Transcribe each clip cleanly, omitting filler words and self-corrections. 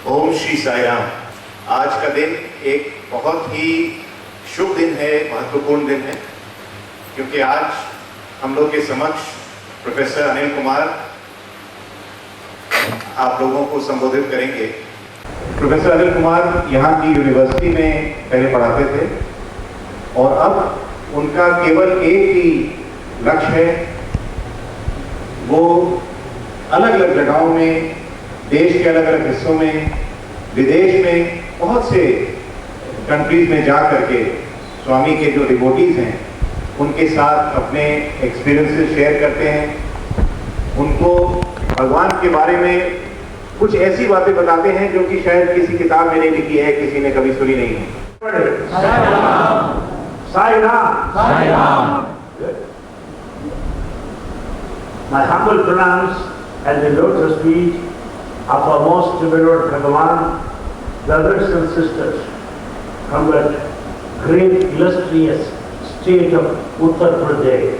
ओम श्री साई राम। आज का दिन एक बहुत ही शुभ दिन है, महत्वपूर्ण दिन है, क्योंकि आज हम लोग के समक्ष प्रोफेसर अनिल कुमार आप लोगों को संबोधित करेंगे। प्रोफेसर अनिल कुमार यहाँ की यूनिवर्सिटी में पहले पढ़ाते थे और अब उनका केवल एक ही लक्ष्य है, वो अलग अलग जगहों में, देश के अलग अलग हिस्सों में, विदेश में, बहुत से कंट्रीज में जा करके स्वामी के जो डिवोटीज हैं उनके साथ अपने एक्सपीरियंसेस शेयर करते हैं, उनको भगवान के बारे में कुछ ऐसी बातें बताते हैं जो कि शायद किसी किताब में नहीं लिखी है, किसी ने कभी सुनी नहीं है। Sai Ram, Sai Ram. My humble pronouns and the lotus feet of our most revered Bhagavan, brothers and sisters from that great illustrious state of Uttar Pradesh.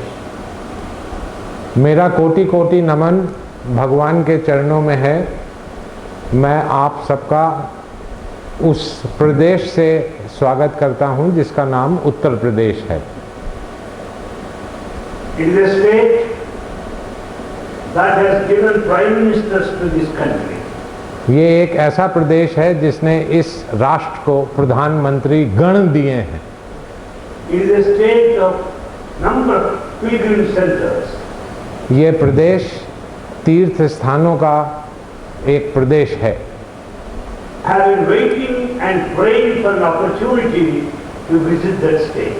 मेरा कोटि कोटि नमन भगवान के चरणों में है। मैं आप सबका उस प्रदेश से स्वागत करता हूं जिसका नाम उत्तर प्रदेश है। It is a state that has given prime ministers to this country. ये एक ऐसा प्रदेश है जिसने इस राष्ट्र को प्रधानमंत्री गण दिए हैं। It is a state of number of pilgrim centers. ये प्रदेश तीर्थ स्थानों का एक प्रदेश है। Have been waiting and praying for an opportunity to visit that state.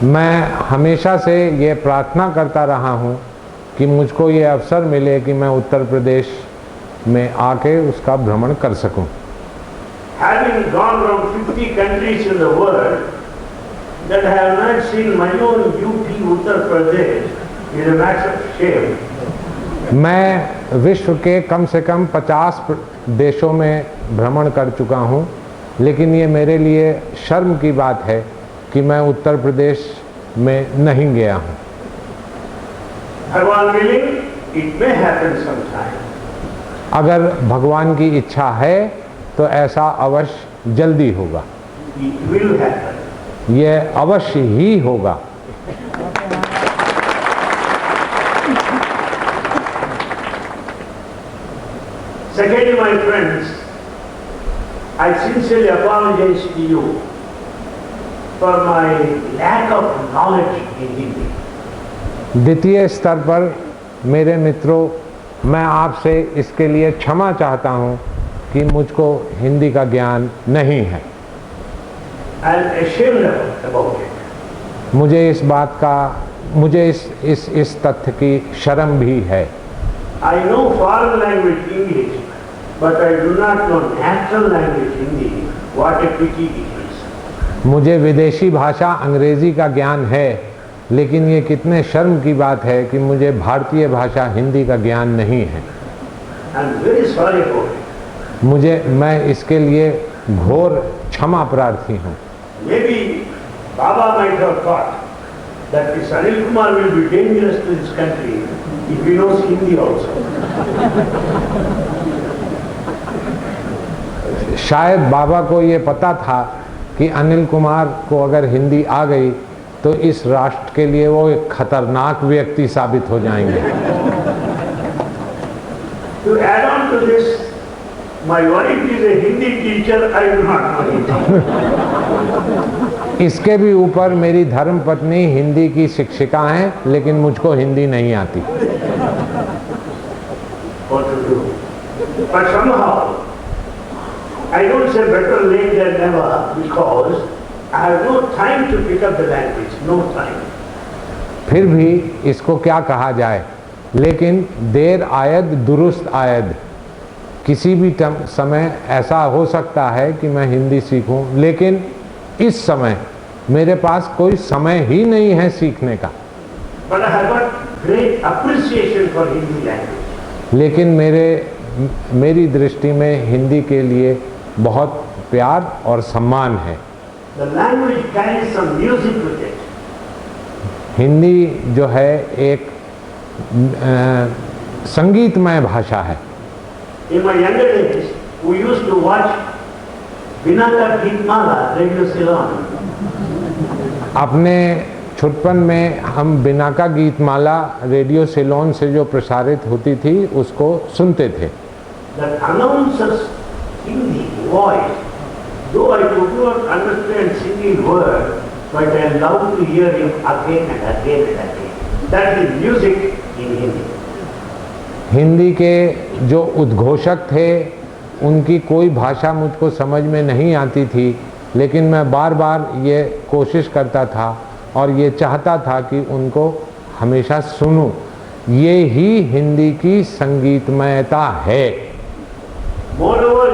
मैं हमेशा से ये प्रार्थना करता रहा हूँ कि मुझको ये अवसर मिले कि मैं उत्तर प्रदेश में आके उसका भ्रमण कर सकूं। Having gone around 50 countries in the world, that I have not seen my own UP Uttar Pradesh is a matter of shame. मैं विश्व के कम से कम 50 देशों में भ्रमण कर चुका हूं, लेकिन ये मेरे लिए शर्म की बात है कि मैं उत्तर प्रदेश में नहीं गया हूं। Bhagavan willing, it may happen sometime. अगर भगवान की इच्छा है तो ऐसा अवश्य जल्दी होगा। It will happen. ये अवश्य ही होगा। Secondly, my friends, I sincerely apologize to you for my lack of knowledge in Hindi. द्वितीय स्तर पर मेरे मित्रों, मैं आपसे इसके लिए क्षमा चाहता हूं कि मुझको हिंदी का ज्ञान नहीं है। I am ashamed about it. मुझे इस तथ्य की शर्म भी है। I know foreign language English, but I do not know natural language Hindi. What a pity it is. मुझे विदेशी भाषा अंग्रेजी का ज्ञान है, लेकिन ये कितने शर्म की बात है कि मुझे भारतीय भाषा हिंदी का ज्ञान नहीं है। I'm very sorry about it. मैं इसके लिए घोर क्षमा प्रार्थी हूँ। Maybe Baba might have thought that this Anil Kumar will be dangerous to this country if he knows Hindi also. शायद बाबा को ये पता था कि अनिल कुमार को अगर हिंदी आ गई तो इस राष्ट्र के लिए वो एक खतरनाक व्यक्ति साबित हो जाएंगे। To add on to this, my wife is a Hindi teacher. I do not know Hindi. इसके भी ऊपर मेरी धर्म पत्नी हिंदी की शिक्षिका हैं, लेकिन मुझको हिंदी नहीं आती। What to do? But somehow, I don't say better late than never, because I have no time to pick up the language, no time. फिर भी इसको क्या कहा जाए, लेकिन देर आयद दुरुस्त आयद। किसी भी समय ऐसा हो सकता है कि मैं हिंदी सीखूं, लेकिन इस समय मेरे पास कोई समय ही नहीं है सीखने का। But I have got great appreciation for Hindi language. लेकिन मेरी दृष्टि में हिंदी के लिए बहुत प्यार और सम्मान है। The language carries some music with it. Hindi जो है एक संगीतमय भाषा है। In my younger days, we used to watch Vinaka Geetmala, Radio Ceylon. अपने छुटपन में हम बिनाका गीतमाला रेडियो सिलोन से जो प्रसारित होती थी उसको सुनते थे। The announcer's Hindi voice, though I could not understand single word, but I loved to hear him again and again and again. That is music in Hindi. Hindi के जो उद्घोषक थे उनकी कोई भाषा मुझको समझ में नहीं आती थी, लेकिन मैं बार बार ये कोशिश करता था और ये चाहता था कि उनको हमेशा सुनूं। ये ही हिंदी की संगीतमयता है। Moreover,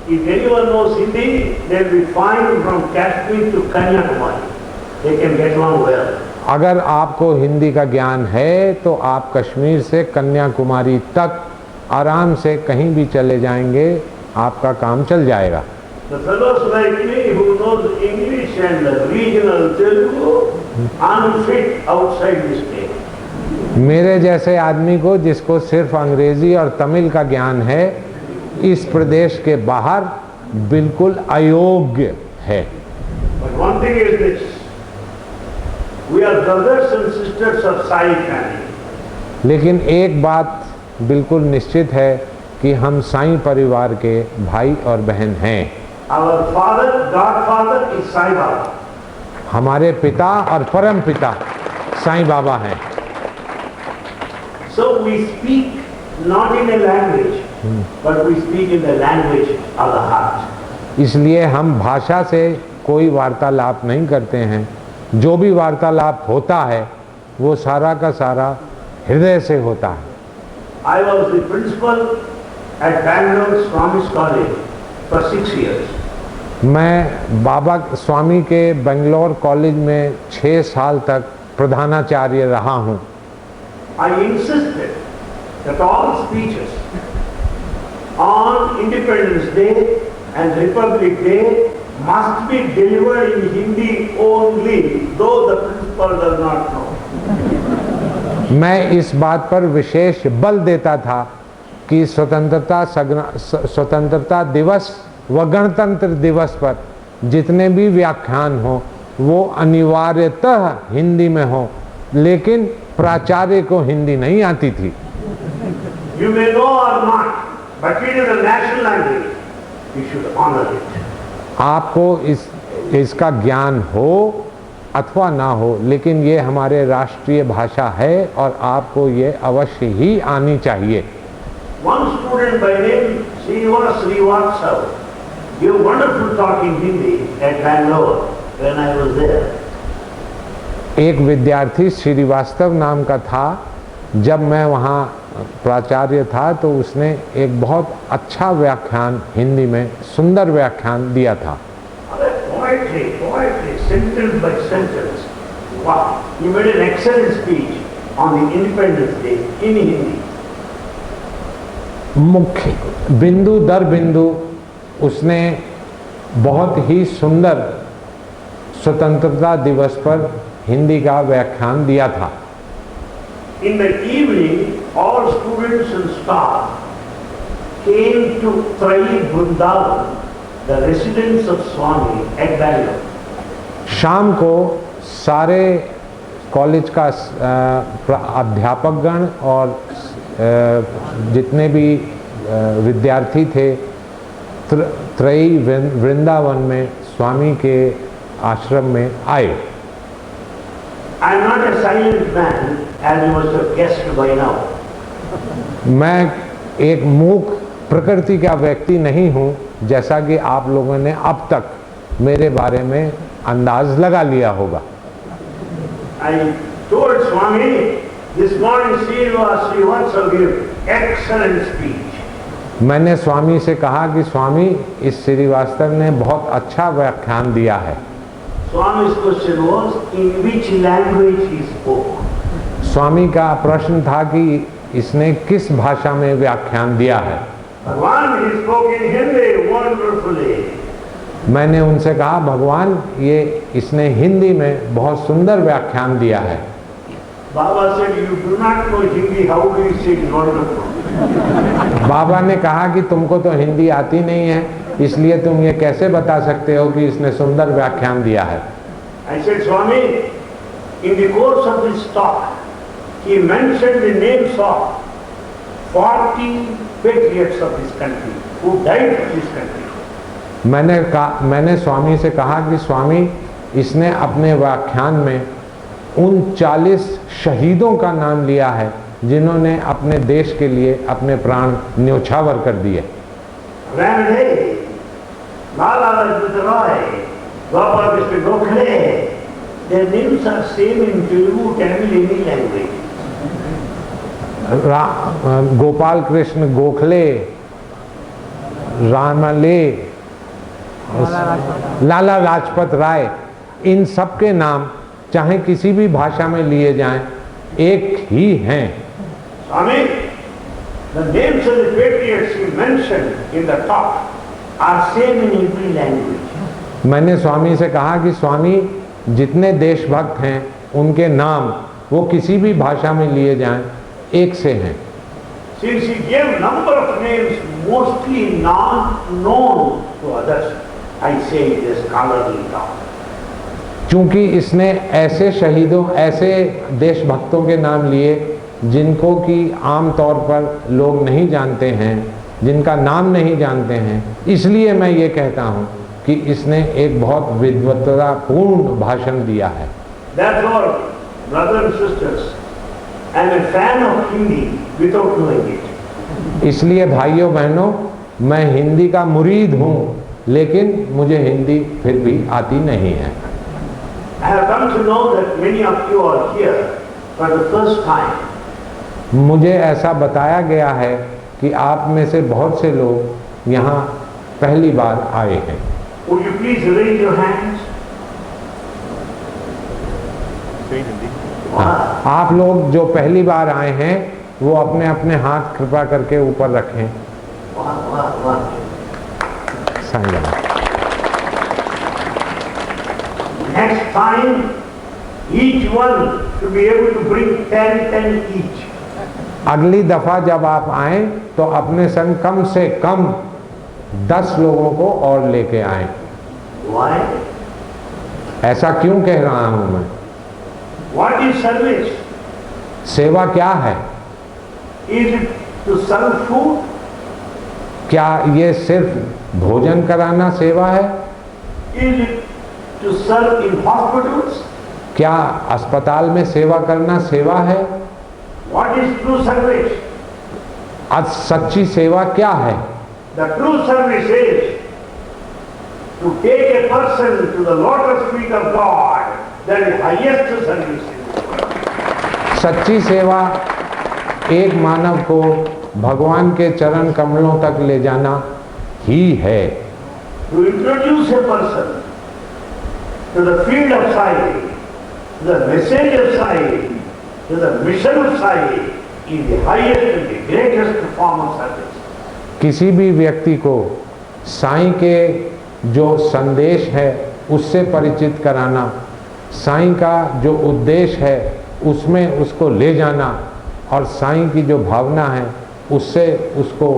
if anyone knows Hindi, they will be fine from Kashmir to Kanyakumari. They can get along well. अगर आपको हिंदी का ज्ञान है तो आप कश्मीर से कन्याकुमारी तक आराम से कहीं भी चले जाएंगे, आपका काम चल जाएगा। The fellows like me who knows English and regional Telugu unfit outside this state. मेरे जैसे आदमी को जिसको सिर्फ अंग्रेजी और तमिल का ज्ञान है, इस प्रदेश के बाहर बिल्कुल अयोग्य है। But one thing is this, we are brothers and sisters of Sai family. लेकिन एक बात बिल्कुल निश्चित है कि हम साईं परिवार के भाई और बहन हैं। Our father, godfather is Sai Baba. हमारे पिता और परम पिता साईं बाबा हैं। So we speak not in a language, but we speak in the language of the heart. इसलिए हम भाषा से कोई वार्तालाप नहीं करते हैं, जो भी वार्तालाप होता है वो सारा का सारा हृदय से होता है। I was the principal at Bangalore Swami's College for 6 years. मैं बाबा स्वामी के बेंगलोर कॉलेज में 6 साल तक प्रधानाचार्य रहा हूँ। I insisted that all speeches on Independence Day and Republic Day must be delivered in Hindi only, though the principal does not know. मैं इस बात पर विशेष बल देता था कि स्वतंत्रता दिवस व गणतंत्र दिवस पर जितने भी व्याख्यान हो वो अनिवार्यतः हिंदी में हो, लेकिन प्राचार्य को हिंदी नहीं आती थी। You may know or not, but it is a national language. You should honor it. आपको इसका ज्ञान हो अथवा ना हो, लेकिन ये हमारे राष्ट्रीय भाषा है और आपको ये अवश्य ही आनी चाहिए। One student by name Srivastav gave wonderful talk in Hindi at Bangalore when I was there. एक विद्यार्थी श्रीवास्तव नाम का था, जब मैं वहाँ प्राचार्य था तो उसने एक बहुत अच्छा व्याख्यान हिंदी में सुंदर व्याख्यान दिया था। Poetry, sentence by sentence. Wow, he made an excellent speech on the Independence Day in Hindi. मुख्य बिंदु दर बिंदु उसने बहुत ही सुंदर स्वतंत्रता दिवस पर हिंदी का व्याख्यान दिया था। In the evening, all students and staff came to Trai Vrindavan, the residence of Swami at Bangalore. शाम को सारे कॉलेज का अध्यापकगण और जितने भी विद्यार्थी थे त्रयी वृंदावन में स्वामी के आश्रम में आए। I am not a silent man, as you must have guessed by now. मैं एक मूक प्रकृति का व्यक्ति नहीं हूँ, जैसा कि आप लोगों ने अब तक मेरे बारे में अंदाज लगा लिया होगा। I told Swami, this morning Srivastav gave excellent speech. मैंने स्वामी से कहा कि स्वामी, इस श्रीवास्तव ने बहुत अच्छा व्याख्यान दिया है। Swami's question was, in which language he spoke? स्वामी का प्रश्न था कि इसने किस भाषा में व्याख्यान दिया है। Bhagwan, he spoke in Hindi wonderfully. मैंने उनसे कहा, भगवान, ये इसने हिंदी में बहुत सुंदर व्याख्यान दिया है। Baba said, you do not know Hindi, how do you say it is wonderful? बाबा ने कहा कि तुमको तो हिंदी आती नहीं है, इसलिए तुम ये कैसे बता सकते हो कि इसने सुंदर व्याख्यान दिया है। I said, Swami, in the course of this talk, he mentioned the names of 40 patriots of this country who died for this country. मैंने स्वामी से कहा कि स्वामी, इसने अपने व्याख्यान में उन 40 शहीदों का नाम लिया है जिन्होंने अपने देश के लिए अपने प्राण न्योछावर कर दिए। Lala Lajpat Rai, Gopal Krishna Gokhale, their names are same in Telugu, Tamil, any language. Gopal Krishna Gokhale, रामले, लाला लाजपत राय, इन सब के नाम चाहे किसी भी भाषा में लिए जाएं, एक ही हैं। Swami, the names of the patriots he mentioned in the talk are same in every language. मैंने स्वामी से कहा कि स्वामी, जितने देशभक्त हैं उनके नाम वो किसी भी भाषा में लिए जाएं, एक से हैं। Since he gave number of names mostly non-known to others, I say it is scholarly talk. चूंकि इसने ऐसे शहीदों, ऐसे देशभक्तों के नाम लिए जिनको कि आम तौर पर लोग नहीं जानते हैं, जिनका नाम नहीं जानते हैं, इसलिए मैं ये कहता हूँ कि इसने एक बहुत विद्वत्तापूर्ण भाषण दिया है। Therefore, brothers and sisters, I am a fan of Hindi without knowing it. इसलिए भाइयों बहनों, मैं हिंदी का मुरीद हूँ, लेकिन मुझे हिंदी फिर भी आती नहीं है। I have come to know that many of you are here for the first time. मुझे ऐसा बताया गया है कि आप में से बहुत से लोग यहाँ पहली बार आए हैं। Would you please raise your hands? आप लोग जो पहली बार आए हैं वो अपने अपने हाथ कृपा करके ऊपर रखें। Next time, each one should be able to bring 10 each. अगली दफा जब आप आए तो अपने संग कम से कम 10 लोगों को और लेके आए। Why? ऐसा क्यों कह रहा हूं मैं? What is service? सेवा क्या है? Is it to serve food? क्या ये सिर्फ भोजन कराना सेवा है? Is it to serve in hospitals? क्या अस्पताल में सेवा करना सेवा है? What is true service? आज सच्ची सेवा क्या है? The true service is to take a person to the lotus feet of God. That is highest service. सच्ची सेवा एक मानव को भगवान के चरण कमलों तक ले जाना ही है। To introduce a person to the field of Sai, to the message of Sai, to the mission of Sai is the highest and the greatest form of service. किसी भी व्यक्ति को साईं के जो संदेश है उससे परिचित कराना, साईं का जो उद्देश्य है उसमें उसको ले जाना और साईं की जो भावना है उससे उसको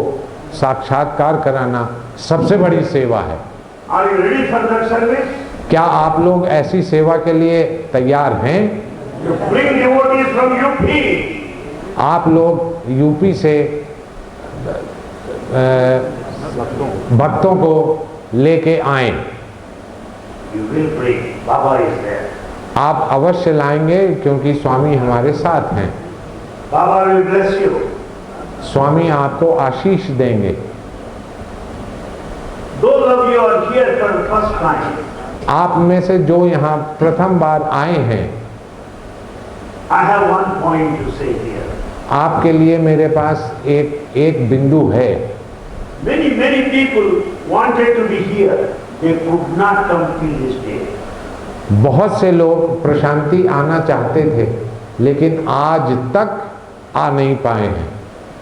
साक्षात्कार कराना सबसे बड़ी सेवा है। Are you ready for that service? क्या आप लोग ऐसी सेवा के लिए तैयार हैं? You bring devotees from UP. आप लोग यूपी से भक्तों को लेके आए। You will bring. Baba is there. आप अवश्य लाएंगे क्योंकि स्वामी हमारे साथ हैं। Baba will bless you. स्वामी आपको आशीष देंगे। Those of you are here for the first time. आप में से जो यहाँ प्रथम बार आए हैं, I have one point to say here. आपके लिए मेरे पास एक बिंदु है। Many people wanted to be here. They could not come till this day. बहुत से लोग प्रशांति आना चाहते थे लेकिन आज तक आ नहीं पाए हैं।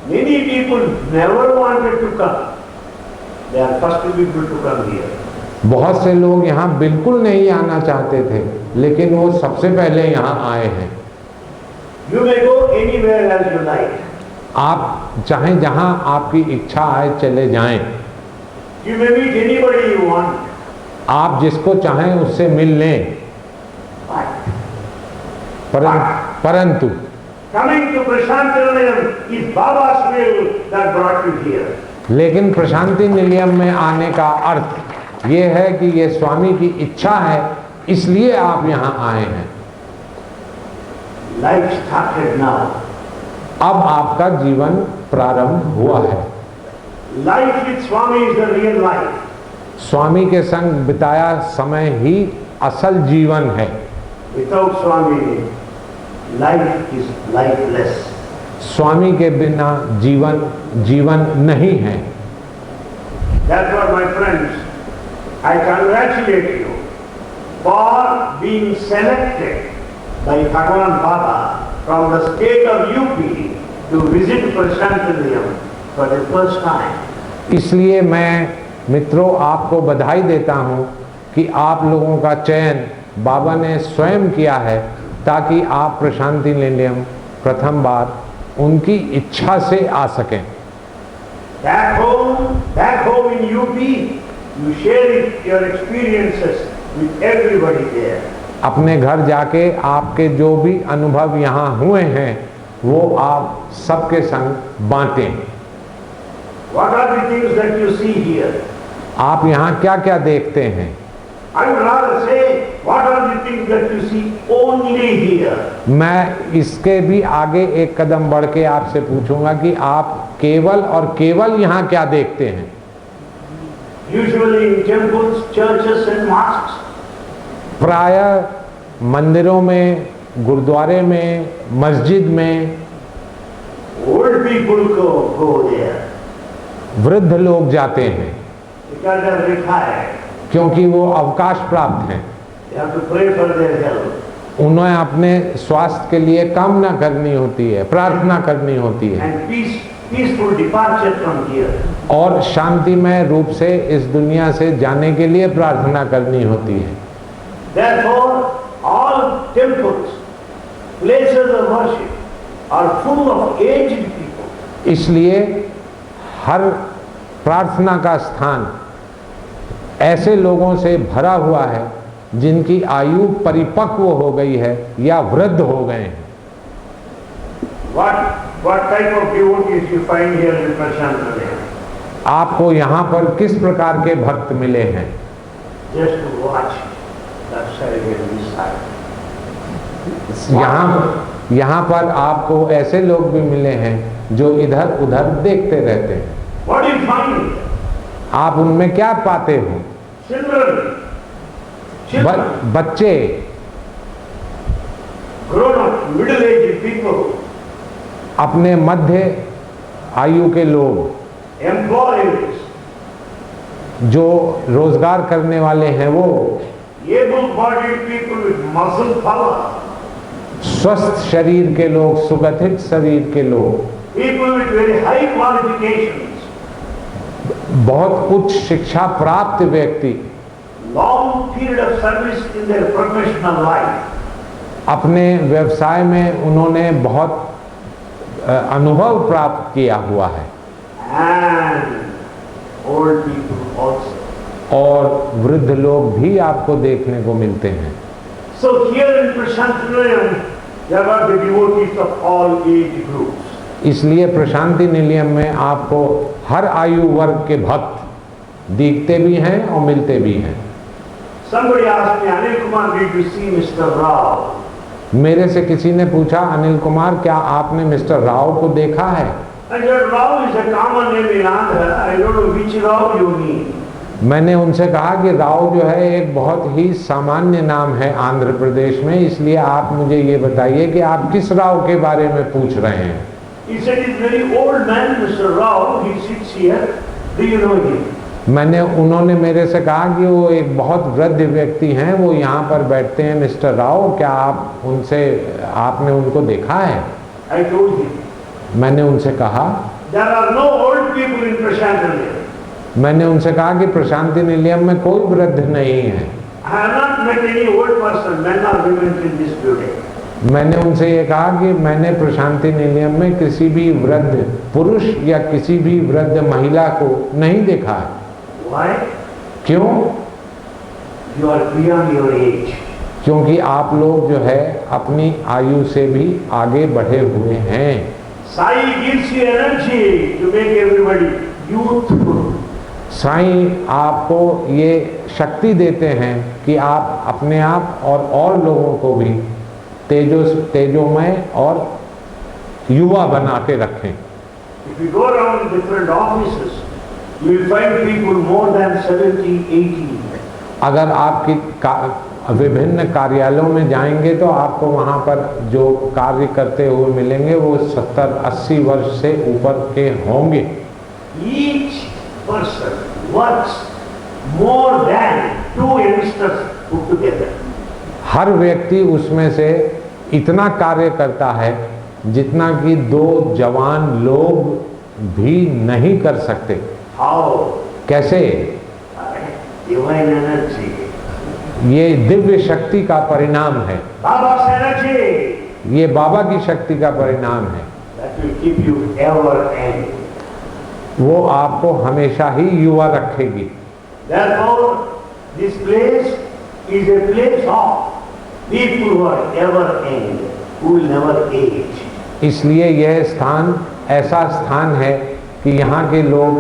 Many people never wanted to come. They are first people to come here. बहुत से लोग यहाँ बिल्कुल नहीं आना चाहते थे लेकिन वो सबसे पहले यहाँ आए हैं। You may go anywhere as you like. आप चाहे जहां आपकी इच्छा आए चले जाएं, You may meet anybody you want. आप जिसको चाहें उससे मिल लें, परंतु Coming to Prasanthi Nilayam is Baba's will that brought you here. लेकिन प्रशांति निलयम में आने का अर्थ ये है कि ये स्वामी की इच्छा है, इसलिए आप यहाँ आए हैं। Life started now. अब आपका जीवन प्रारंभ हुआ है। Life with Swami is the real life. स्वामी के संग बिताया समय ही असल जीवन है। Without Swami, life is lifeless. स्वामी के बिना जीवन नहीं है। Therefore, my friends, I congratulate you for being selected by Bhagavan Baba from the state of UP to visit Prasanthi Nilayam for the first time. इसलिए मैं मित्रों आपको बधाई देता हूँ कि आप लोगों का चयन बाबा ने स्वयं किया है ताकि आप प्रशांति निलयम प्रथम बार उनकी इच्छा से आ सकें। Back home in UP, you share your experiences with everybody there. अपने घर जाके आपके जो भी अनुभव यहाँ हुए हैं वो आप सबके संग बांटें। What are the things that you see here? आप यहाँ क्या क्या देखते हैं? I would rather say, what are the things that you see only here? मैं इसके भी आगे एक कदम बढ़ के आपसे पूछूंगा कि आप केवल और केवल यहाँ क्या देखते हैं? Usually in temples, churches and mosques. प्रायः मंदिरों में, गुरुद्वारे में, मस्जिद में Old people go there वृद्ध लोग जाते हैं because they are retired. क्योंकि वो अवकाश प्राप्त हैं। They have to pray for their health. उन्हें अपने स्वास्थ्य के लिए कामना करनी होती है, प्रार्थना करनी होती है And peaceful departure from here. और शांतिमय रूप से इस दुनिया से जाने के लिए प्रार्थना करनी होती है। Therefore, all temples, places of worship are full of aged people. इसलिए हर प्रार्थना का स्थान ऐसे लोगों से भरा हुआ है जिनकी आयु परिपक्व हो गई है या वृद्ध हो गए हैं। What type of devotees you find here in Prasanthi Nilayam? आपको यहाँ पर किस प्रकार के भक्त मिले हैं? Just to watch that side and this side. यहाँ पर आपको ऐसे लोग भी मिले हैं जो इधर उधर देखते रहते हैं। What do you find? आप उनमें क्या पाते हो? Children, बच्चे, grown up, middle-aged people, अपने मध्य आयु के लोग, employees, जो रोजगार करने वाले हैं वो, able-bodied people with muscle power, स्वस्थ शरीर के लोग, सुगठित शरीर के लोग, people with very high qualifications, बहुत उच्च शिक्षा प्राप्त व्यक्ति, long period of service in their professional life, अपने व्यवसाय में उन्होंने बहुत अनुभव प्राप्त किया हुआ है, and old people also. और वृद्ध लोग भी आपको देखने को मिलते हैं। So here in Prasanthi Nilayam, there are the devotees of all age groups. इसलिए प्रशांति निलयम में आपको हर आयु वर्ग के भक्त दिखते भी हैं और मिलते भी हैं। Somebody asked me, Anil Kumar, did you see Mr. Rao? मेरे से किसी ने पूछा, अनिल कुमार क्या आपने मिस्टर राव को देखा है? I said, Rao is a common name in Andhra. I don't know which Rao you mean. मैंने उनसे कहा कि राव जो है एक बहुत ही सामान्य नाम है आंध्र प्रदेश में, इसलिए आप मुझे ये बताइए कि आप किस राव के बारे में पूछ रहे हैं? He said, he's very old man, Mr. Rao. He sits here. Do you know him? उन्होंने मेरे से कहा कि वो एक बहुत वृद्ध व्यक्ति हैं, वो यहाँ पर बैठते हैं, मिस्टर राव, क्या आपने उनको देखा है? I told him. मैंने उनसे कहा, There are no old people in Prasanthi Nilayam. मैंने उनसे कहा कि प्रशांति निलयम में कोई वृद्ध नहीं है। I have not met any old person, men or women in this building. मैंने उनसे ये कहा कि मैंने प्रशांति निलयम में किसी भी वृद्ध पुरुष या किसी भी वृद्ध महिला को नहीं देखा है। Why? क्यों? You are beyond your age. क्योंकि आप लोग जो है अपनी आयु से भी आगे बढ़े हुए हैं। Sai gives you energy to make everybody youthful. Sai आपको ये शक्ति देते हैं कि आप अपने आप और लोगों को भी तेजोमय और युवा बना के रखें। If you go around different offices, you will find people more than 70, 80. अगर आपकी विभिन्न कार्यालयों में जाएंगे तो आपको वहाँ पर जो कार्य करते हुए मिलेंगे वो 70-80 वर्ष से ऊपर के होंगे। Each person works more than 2 youngsters put together. हर व्यक्ति उसमें से इतना कार्य करता है जितना कि 2 जवान लोग भी नहीं कर सकते। How? कैसे? Divine energy. ये दिव्य शक्ति का परिणाम है। Baba's energy. ये बाबा की शक्ति का परिणाम है। That will keep you ever young. वो आपको हमेशा ही युवा रखेगी। Therefore, this place is a place of people who are ever young, who will never age. इसलिए यह स्थान ऐसा स्थान है कि यहाँ के लोग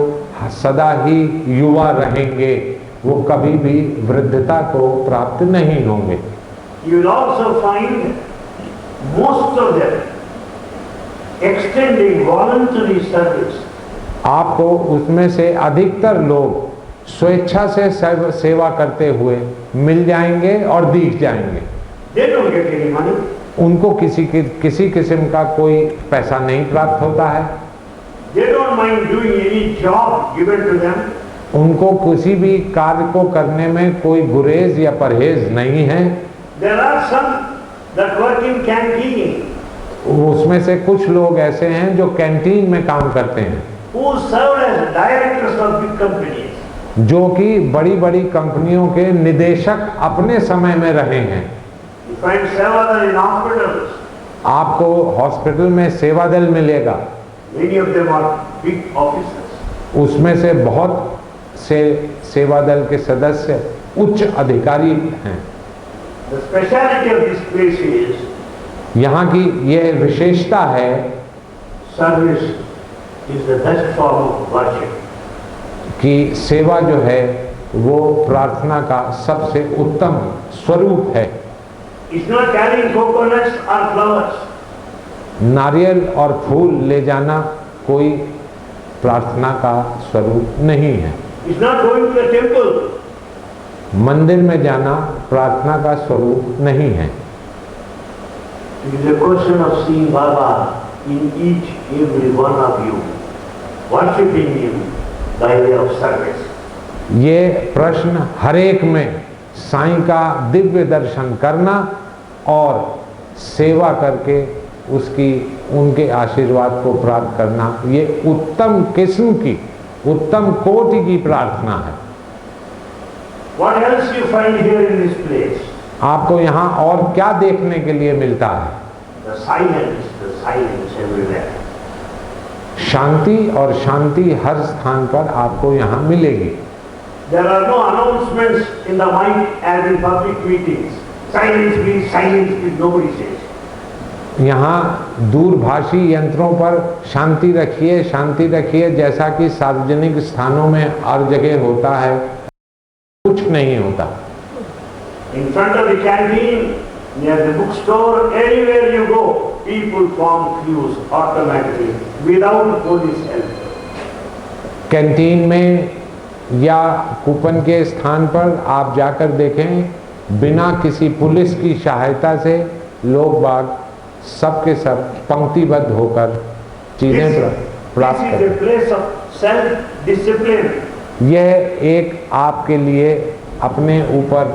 सदा ही युवा रहेंगे, वो कभी भी वृद्धता को प्राप्त नहीं होंगे। You will also find most of them extending voluntary service. आपको उसमें से अधिकतर लोग स्वेच्छा से सेवा करते हुए मिल जाएंगे और दिख जाएंगे। They don't get any money. उनको किसी किस्म का कोई पैसा नहीं प्राप्त होता है। They don't mind doing any job given to them. उनको किसी भी कार्य को करने में कोई गुरेज या परहेज नहीं है। There are some that work in canteen. उसमें से कुछ लोग ऐसे हैं जो कैंटीन में काम करते हैं, Who serve as directors of big companies. जो कि बड़ी बड़ी कंपनियों के निदेशक अपने समय में रहे हैं। You find several in hospitals. आपको हॉस्पिटल में सेवा दल मिलेगा। Many of them are big officers. उसमें से बहुत से सेवा दल के सदस्य उच्च अधिकारी हैं। The speciality of this place is यहाँ की यह विशेषता है, service is the best form of worship. कि सेवा जो है वो प्रार्थना का सबसे उत्तम स्वरूप है। It's not carrying coconuts or flowers. नारियल और फूल ले जाना कोई प्रार्थना का स्वरूप नहीं है। It's not going to the temple. मंदिर में जाना प्रार्थना का स्वरूप नहीं है। It is a question of seeing Baba in each every one of you, worshiping Him by way of service. ये प्रश्न हर एक में साईं का दिव्य दर्शन करना और सेवा करके उनके आशीर्वाद को प्राप्त करना, ये उत्तम किस्म की, उत्तम कोटि की प्रार्थना है। What else you find here in this place? आपको यहाँ और क्या देखने के लिए मिलता है? The silence everywhere. शांति, और शांति हर स्थान पर आपको यहाँ मिलेगी। There are no announcements in the mic as in public meetings. Silence please, nobody says. यहाँ दूरभाषी यंत्रों पर शांति रखिए जैसा कि सार्वजनिक स्थानों में हर जगह होता है, कुछ नहीं होता। In front of the canteen, near the bookstore, anywhere you go, people form queues automatically without police help. Canteen में या कूपन के स्थान पर आप जाकर देखें, बिना किसी पुलिस की सहायता से लोग बाग सबके सब पंक्तिबद्ध होकर चीजें प्राप्त This is a place of self-discipline. यह एक आपके लिए अपने ऊपर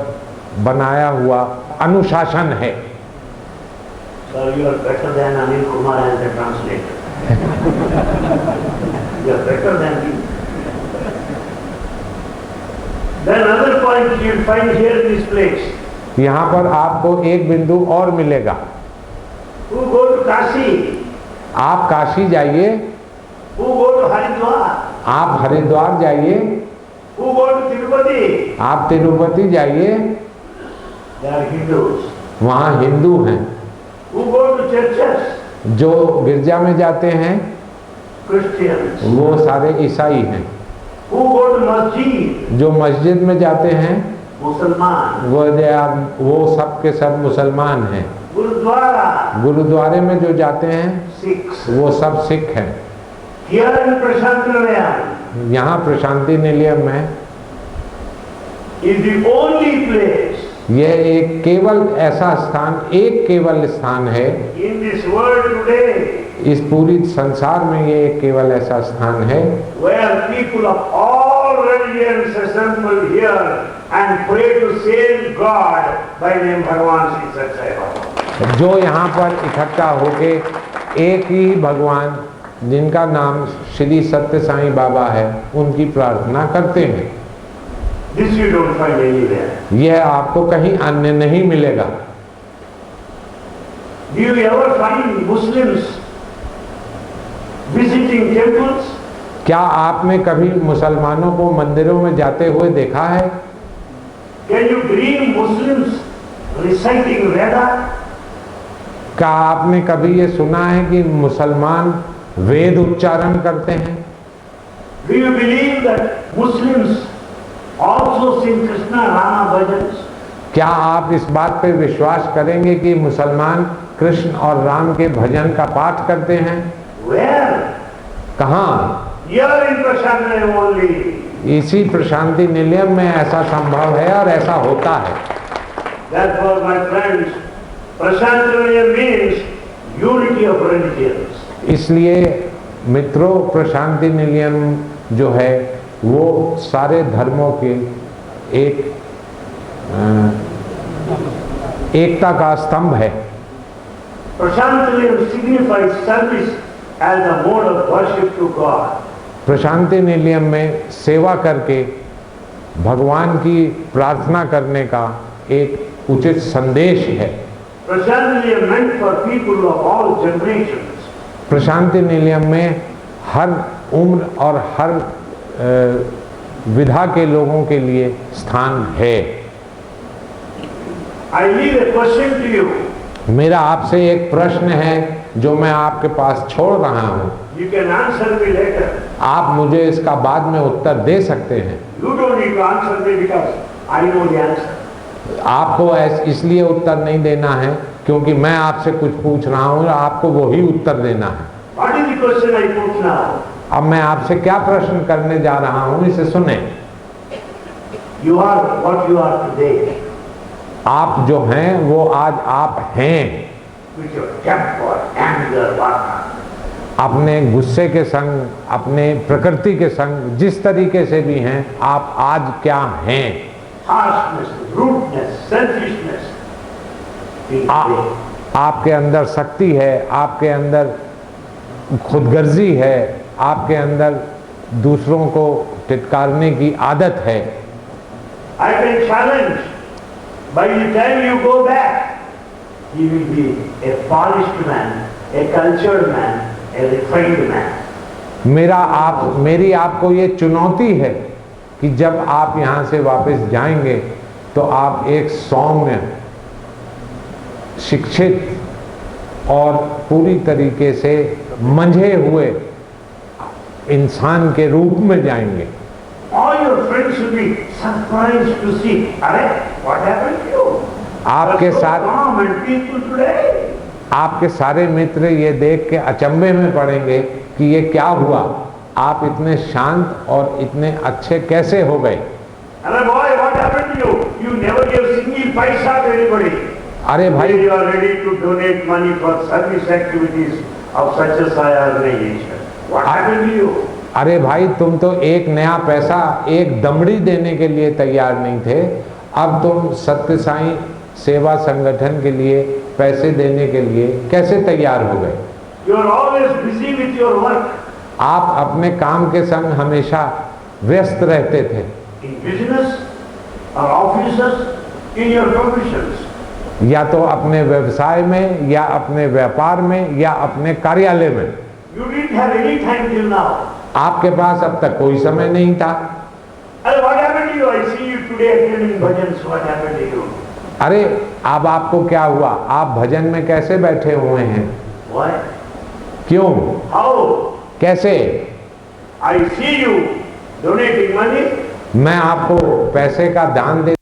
बनाया हुआ अनुशासन है। Sir, you are better than Anil Kumar as a translator. You are better than him. Then another point you will find here in this place. यहाँ पर आपको एक बिंदु और मिलेगा। Who go to Kashi? आप काशी जाइए, Who go to Haridwar? आप हरिद्वार जाइए, Who go to Tirupati? आप तिरुपति जाइए, They are Hindus. वहाँ हिंदू हैं। Who go to churches? जो गिरजा में जाते हैं Christians. वो सारे ईसाई हैं। Who go to masjid? जो मस्जिद में जाते हैं Musliman. वो सब के सब मुसलमान हैं। Gurudwara. गुरुद्वारे में जो जाते हैं Sikhs. वो सब सिख हैं। Here in Prashantalayam यहाँ प्रशांति निलयम में is the only place यह एक केवल ऐसा स्थान, एक केवल स्थान है in this world today इस पूरी संसार में, ये एक केवल ऐसा स्थान है where people of all religions assemble here and pray to same God by name Bhagavan Sri Sathya Baba. जो यहाँ पर इकट्ठा होके एक ही भगवान जिनका नाम श्री सत्य साईं बाबा है उनकी प्रार्थना करते हैं। This you don't find anywhere. यह आपको कहीं अन्य नहीं मिलेगा। Do you ever find Muslims visiting temples? क्या आपने कभी मुसलमानों को मंदिरों में जाते हुए देखा है? Can you dream Muslims reciting Veda? क्या आपने कभी ये सुना है कि मुसलमान वेद उच्चारण करते हैं? Do you believe that Muslims also sing Krishna Rama bhajans? क्या आप इस बात पे विश्वास करेंगे कि मुसलमान कृष्ण और राम के भजन का पाठ करते हैं? Where? कहाँ? Here in Prashantalayam only. इसी प्रशांति निलयम में ऐसा संभव है और ऐसा होता है। Therefore, my friends, Prashantalayam means unity of religions. इसलिए मित्रों, प्रशांति निलयम जो है वो सारे धर्मों के एकता का स्तंभ है। Prashantalayam signifies service as a mode of worship to God. Prashanti Nilayam में सेवा करके भगवान की प्रार्थना करने का एक उचित संदेश है। Prashantalayam meant for people of all generations. Prashanti Nilayam में हर उम्र और हर विधा के लोगों के लिए स्थान है। I leave a question to you. मेरा आपसे एक प्रश्न है जो मैं आपके पास छोड़ रहा हूँ। You can answer me later. आप मुझे इसका बाद में उत्तर दे सकते हैं। You don't need to answer me because I know the answer. आपको इसलिए उत्तर नहीं देना है क्योंकि मैं आपसे कुछ पूछ रहा हूँ और आपको वही उत्तर देना है। What is the question I put now? अब मैं आपसे क्या प्रश्न करने जा रहा हूँ, इसे सुने। You are what you are today. आप जो हैं वो आज आप हैं। With your temper, anger, whatnot. अपने गुस्से के संग, अपने प्रकृति के संग, जिस तरीके से भी हैं, आप आज क्या हैं? Harshness, rudeness, selfishness. आपके अंदर शक्ति है, आपके अंदर खुदगर्जी है, आपके अंदर दूसरों को टिटकारने की आदत है। I can challenge. By the time you go back, you will be a polished man, a cultured man, a refined man. मेरी आपको ये चुनौती है कि जब आप यहाँ से वापस जाएंगे तो आप एक सौम्य, शिक्षित और पूरी तरीके से मंझे हुए इंसान के रूप में जाएंगे। All your friends will be surprised to see, "Arey, what happened to you?" आपके So साथ calm and peaceful today. आपके सारे मित्र ये देख के अचंभे में पड़ेंगे कि ये क्या हुआ, आप इतने शांत और इतने अच्छे कैसे हो गए। Arey boy, what happened to you? You never gave single paisa to anybody. अरे भाई, You are ready to donate money for service activities of such a Sai organization. What happened to you? अरे भाई, तुम तो एक नया पैसा एक दमड़ी देने के लिए तैयार नहीं थे, अब तुम सत्य साईं सेवा संगठन के लिए पैसे देने के लिए कैसे तैयार हो गए? You are always busy with your work. आप अपने काम के संग हमेशा व्यस्त रहते थे। In business or offices, in your professions. या तो अपने व्यवसाय में, या अपने व्यापार में, या अपने कार्यालय में। You didn't have any time till now. आपके पास अब तक कोई समय नहीं था। And what happened to you? I see you today attending bhajans. What happened to you? अरे अब आपको क्या हुआ? आप भजन में कैसे बैठे हुए हैं? Why? क्यों? How? कैसे? I see you donating money. मैं आपको पैसे का दान दे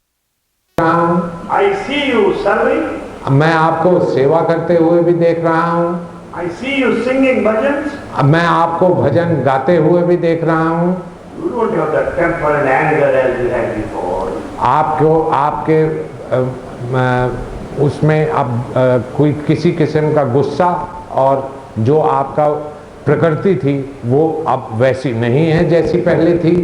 रहा हूँ, I see you serving. मैं आपको सेवा करते हुए भी देख रहा हूँ, I see you singing bhajans. मैं आपको भजन गाते हुए भी देख रहा हूँ। You don't have that temper and anger as you had before. आपको आपके उसमें अब कोई किसी किस्म का गुस्सा और जो आपका प्रकृति थी वो अब वैसी नहीं है जैसी पहले थी।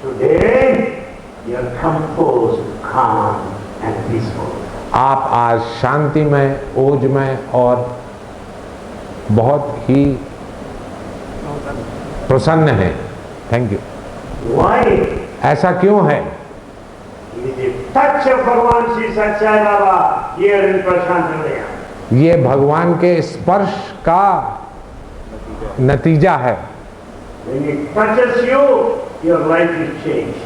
Today you are composed, calm and peaceful. आप आज शांतिमय, ओजमय और बहुत ही प्रसन्न हैं। Thank you. Why? ऐसा क्यों है? It is a touch of Bhagavan Sri Sathya Baba here in Prashant Hridaya. ये भगवान के स्पर्श का नतीजा है। When it touches you, your life is changed.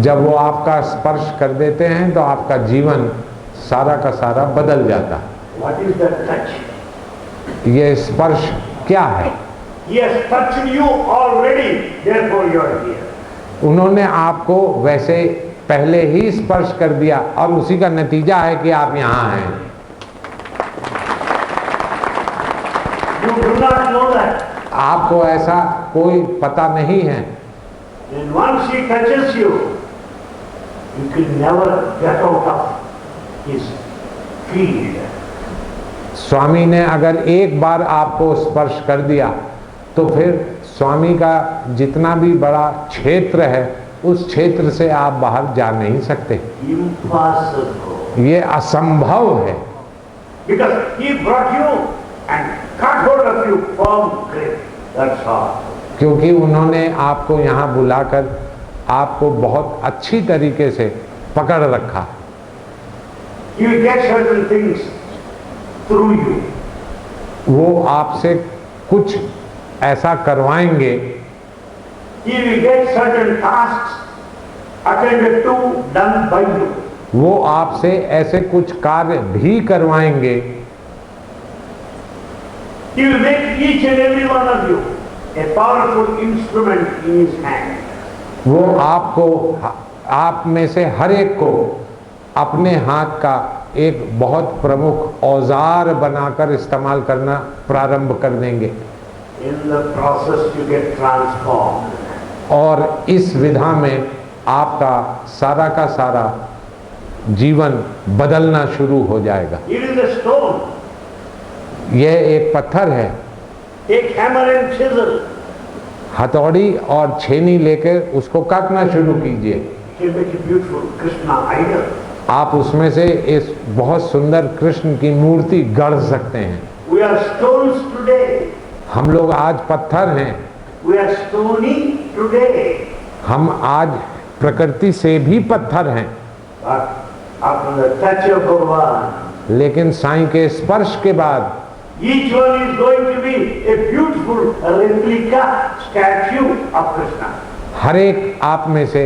जब वो आपका स्पर्श कर देते हैं तो आपका जीवन सारा का सारा बदल जाता है। What is that touch? ये स्पर्श क्या है? He has touched you already, therefore you are here. उन्होंने आपको वैसे पहले ही स्पर्श कर दिया और उसी का नतीजा है कि आप यहाँ हैं। You do not know that. आपको ऐसा कोई पता नहीं है। And once he touches you, you can never get out of his field. स्वामी ने अगर एक बार आपको स्पर्श कर दिया तो फिर स्वामी का जितना भी बड़ा क्षेत्र है उस क्षेत्र से आप बाहर जा नहीं सकते। Impossible. ये असंभव है। Because he brought you and caught hold of you firm grip. That's all. क्योंकि उन्होंने आपको यहाँ बुलाकर आपको बहुत अच्छी तरीके से पकड़ रखा। You will get certain things through you. वो आपसे कुछ ऐसा करवाएंगे। He will get certain tasks attended to, done by you. वो आपसे ऐसे कुछ कार्य भी करवाएंगे। He will make each and every one of you a powerful instrument in his hand. वो आपको, आप में से हर एक को अपने हाथ का एक बहुत प्रमुख औजार बनाकर इस्तेमाल करना प्रारंभ कर देंगे। In the process you get transformed. और इस विधा में आपका सारा का सारा जीवन बदलना शुरू हो जाएगा। It is a stone. यह एक पत्थर है। Take hammer and chisel. हथौड़ी और छेनी लेकर उसको काटना शुरू कीजिए। You can make a beautiful Krishna idol. आप उसमें से इस बहुत सुंदर कृष्ण की मूर्ति गढ़ सकते हैं। We are stones today. हम लोग आज पत्थर हैं। We are stony today. हम आज प्रकृति से भी पत्थर हैं। But after the touch of Bhagavan, लेकिन साईं के स्पर्श के बाद each one is going to be a beautiful replica statue of Krishna. हर एक आप में से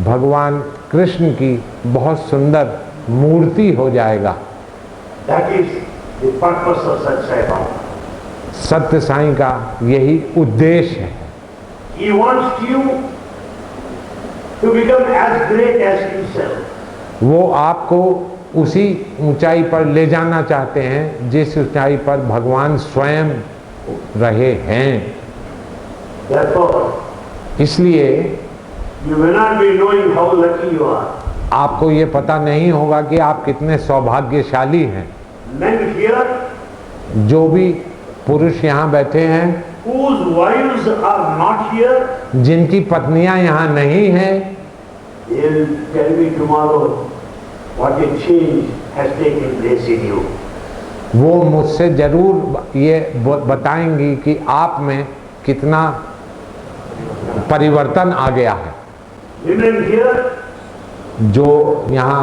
भगवान कृष्ण की बहुत सुंदर मूर्ति हो जाएगा। That is the purpose of Sathya Sai Baba. सत्य साईं का यही उद्देश्य है। He wants you to become as great as himself. वो आपको उसी ऊंचाई पर ले जाना चाहते हैं जिस ऊंचाई पर भगवान स्वयं रहे हैं। Therefore, इसलिए you may not be knowing how lucky you are. आपको ये पता नहीं होगा कि आप कितने सौभाग्यशाली हैं। Men here जो भी पुरुष यहाँ बैठे हैं, whose wives are not here, जिनकी पत्नियां यहाँ नहीं हैं, they will tell me tomorrow what a change has taken place in you. वो मुझसे जरूर ये बताएंगी कि आप में कितना परिवर्तन आ गया है। Women here, जो यहाँ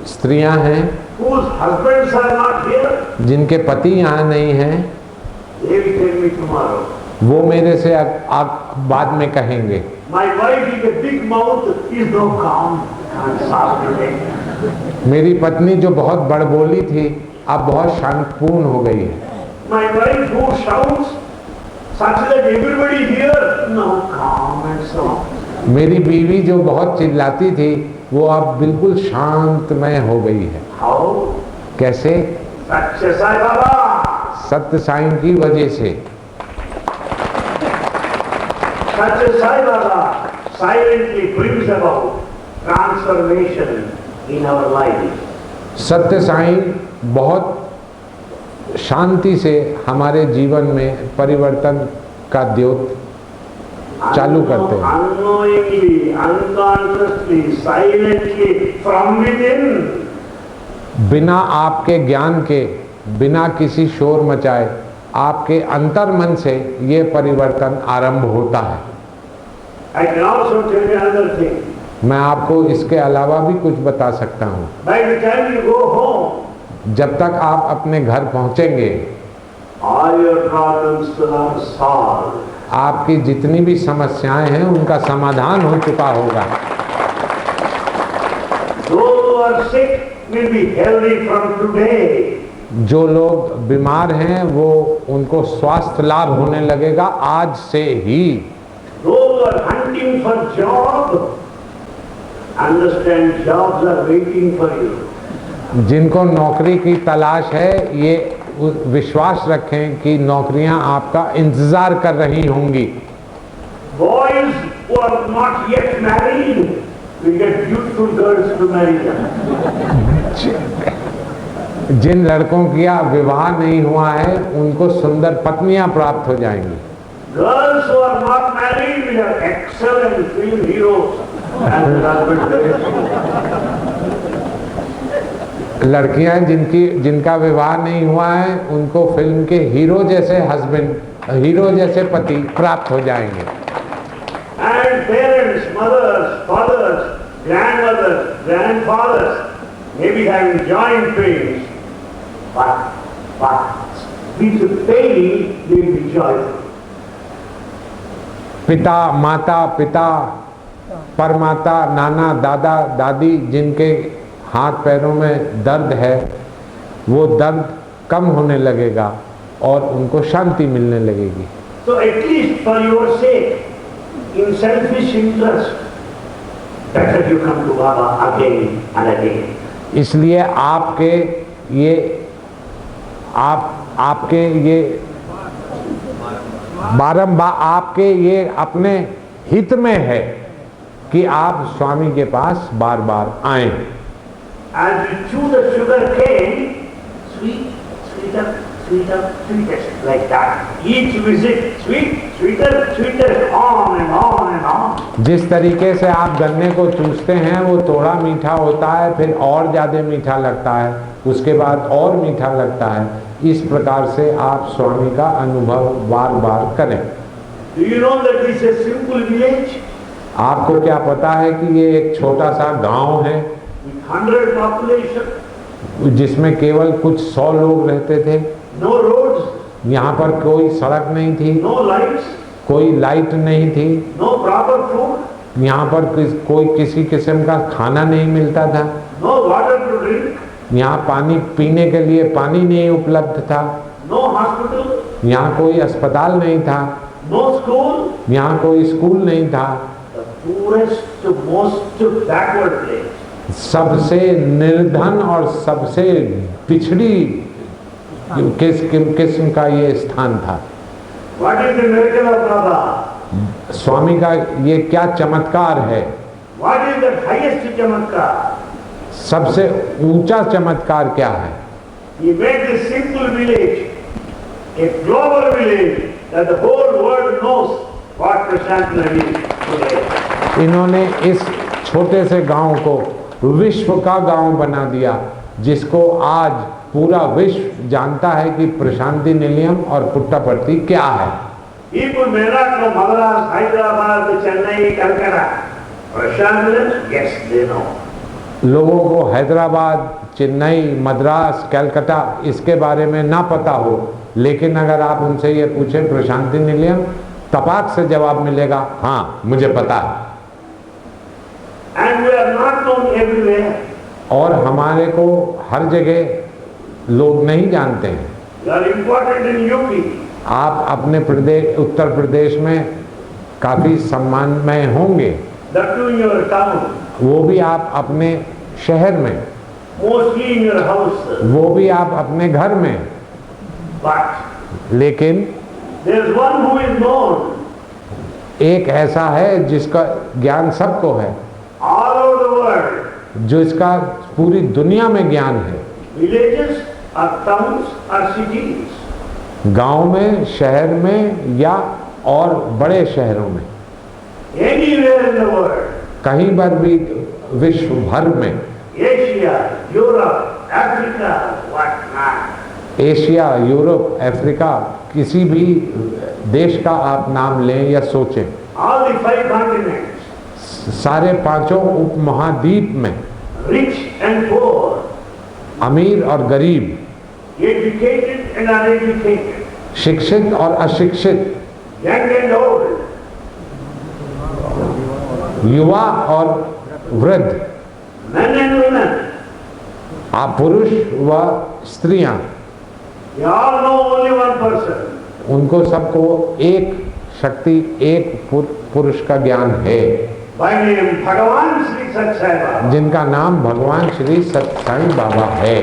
स्त्रियां हैं, whose husbands are not here, जिनके पति यहाँ नहीं हैं, they will tell me tomorrow. वो मेरे से बाद में कहेंगे, My wife is a big mouth, is no calm, can't stop today. मेरी पत्नी जो बहुत बड़बोली थी अब बहुत शांतपूर्ण हो गई है। My wife who shouts such that everybody here, no calm and soft. मेरी बीवी जो बहुत चिल्लाती थी वो अब बिल्कुल शांतमय हो गई है। How? कैसे? Satya Sai Baba. सत्य साईं की वजह से। Satya Sai Baba silently brings about transformation in our life. सत्य साईं बहुत शांति से हमारे जीवन में परिवर्तन का द्योत चालू करते हैं। Unknowingly, unconsciously, silently, from within. बिना आपके ज्ञान के, बिना किसी शोर मचाए, आपके अंतर मन से ये परिवर्तन आरंभ होता है। I can also tell you another thing. मैं आपको इसके अलावा भी कुछ बता सकता हूँ। By the time you go home, जब तक आप अपने घर पहुँचेंगे, all your problems are solved. आपकी जितनी भी समस्याएं हैं उनका समाधान हो चुका होगा। Those who are sick will be healthy from today. जो लोग बीमार हैं वो उनको स्वास्थ्य लाभ होने लगेगा आज से ही। Those who are hunting for job, understand jobs are waiting for you. जिनको नौकरी की तलाश है ये विश्वास रखें कि नौकरियां आपका इंतजार कर रही होंगी। Boys who are not yet married will get beautiful girls to marry them. जिन लड़कों का विवाह नहीं हुआ है उनको सुंदर पत्नियां प्राप्त हो जाएंगी। Girls who are not married will have excellent film heroes and their husbands. लड़कियां जिनका विवाह नहीं हुआ है उनको फिल्म के हीरो जैसे हस्बैंड, हीरो जैसे पति प्राप्त हो जाएंगे। And parents, mothers, fathers, grandmothers, grandfathers may be having joint pains, but with the pain they will be joyful. पिता, माता, पिता, परमाता, नाना, दादा, दादी जिनके हाथ पैरों में दर्द है वो दर्द कम होने लगेगा और उनको शांति मिलने लगेगी। So at least for your sake, in selfish interest, better you come to Baba again and again. इसलिए आपके ये बारंबार आपके ये अपने हित में है कि आप स्वामी के पास बार बार आएं। As you chew the sugar cane, sweet, sweeter, sweeter, sweetest, like that. Each visit, sweet, sweeter, sweeter, on and on and on. जिस तरीके से आप गन्ने को चूसते हैं वो थोड़ा मीठा होता है, फिर और ज़्यादा मीठा लगता है, उसके बाद और मीठा लगता है। इस प्रकार से आप स्वामी का अनुभव बार बार करें। Do you know that this is a simple village? आपको क्या पता है कि ये एक छोटा सा गांव है With 100 population, जिसमें केवल कुछ 100 लोग रहते थे। no roads, यहाँ पर कोई सड़क नहीं थी, no lights, कोई लाइट नहीं थी, no proper food, यहाँ पर कोई किसी किस्म का खाना नहीं मिलता था, no water to drink, यहाँ पानी पीने के लिए पानी नहीं उपलब्ध था, no hospital, यहाँ कोई अस्पताल नहीं था, no school, यहाँ कोई स्कूल नहीं था। the poorest, most backward place. सबसे निर्धन और सबसे पिछड़ी किस्म का ये स्थान था। What is the miracle of Baba? स्वामी का ये क्या चमत्कार है? What is the highest chamatkar? सबसे ऊंचा चमत्कार क्या है? He made this simple village a global village that the whole world knows what Prashant Navi is today. इन्होंने इस छोटे से गांव को विश्व का गांव बना दिया, जिसको आज पूरा विश्व जानता है कि प्रशांति निलयम और पुट्टापर्ती क्या है। People may not know Madras, Hyderabad, Chennai, Calcutta. Prashant Nilayam, yes, they know. लोगों को हैदराबाद, चेन्नई, मद्रास, कलकत्ता इसके बारे में ना पता हो, लेकिन अगर आप उनसे ये पूछें प्रशांति निलयम, तपाक से जवाब मिलेगा, हाँ मुझे पता है। And we are not known everywhere. और हमारे को हर जगह लोग नहीं जानते हैं। You are important in UP. आप अपने प्रदेश, उत्तर प्रदेश में काफ़ी सम्मानमय होंगे, That too in your town. वो भी आप अपने शहर में, Mostly in your house. वो भी आप अपने घर में, But लेकिन there is one who is known एक ऐसा है जिसका ज्ञान सबको है, all over the world. जो इसका पूरी दुनिया में ज्ञान है। Villages or towns or cities. गांव में, शहर में या और बड़े शहरों में, Anywhere in the world. कहीं पर भी विश्व भर में, Asia, Europe, Africa, what not. Asia, Europe, Africa, किसी भी देश का आप नाम लें या सोचें, All the 5 continents. सारे पांचों उपमहाद्वीप में, Rich and poor. अमीर और गरीब, Educated and uneducated. शिक्षित और अशिक्षित, Young and old. युवा और वृद्ध, Men and women. आप पुरुष व स्त्रियां, They all know only one person. उनको सबको एक शक्ति, एक पुरुष का ज्ञान है, By name Bhagavan Sri Satsai Baba. जिनका नाम भगवान श्री सत्साई बाबा है।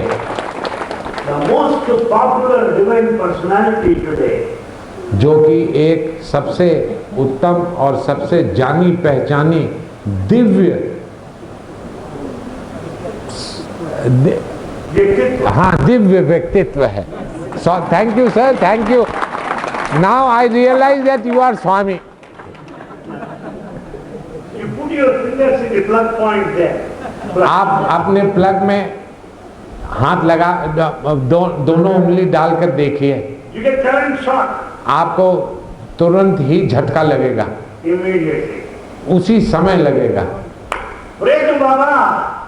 The most popular divine personality today. जो कि एक सबसे उत्तम और सबसे जानी पहचानी दिव्य व्यक्तित्व। हाँ, दिव्य व्यक्तित्व है। So thank you sir, thank you. Now I realize that you are Swami. You put your fingers in the plug point there. आप अपने प्लग में हाथ लगा, दोनों उंगली डालकर देखिए, You get current shock आपको तुरंत ही झटका लगेगा, immediately. उसी समय लगेगा। Pray to Baba,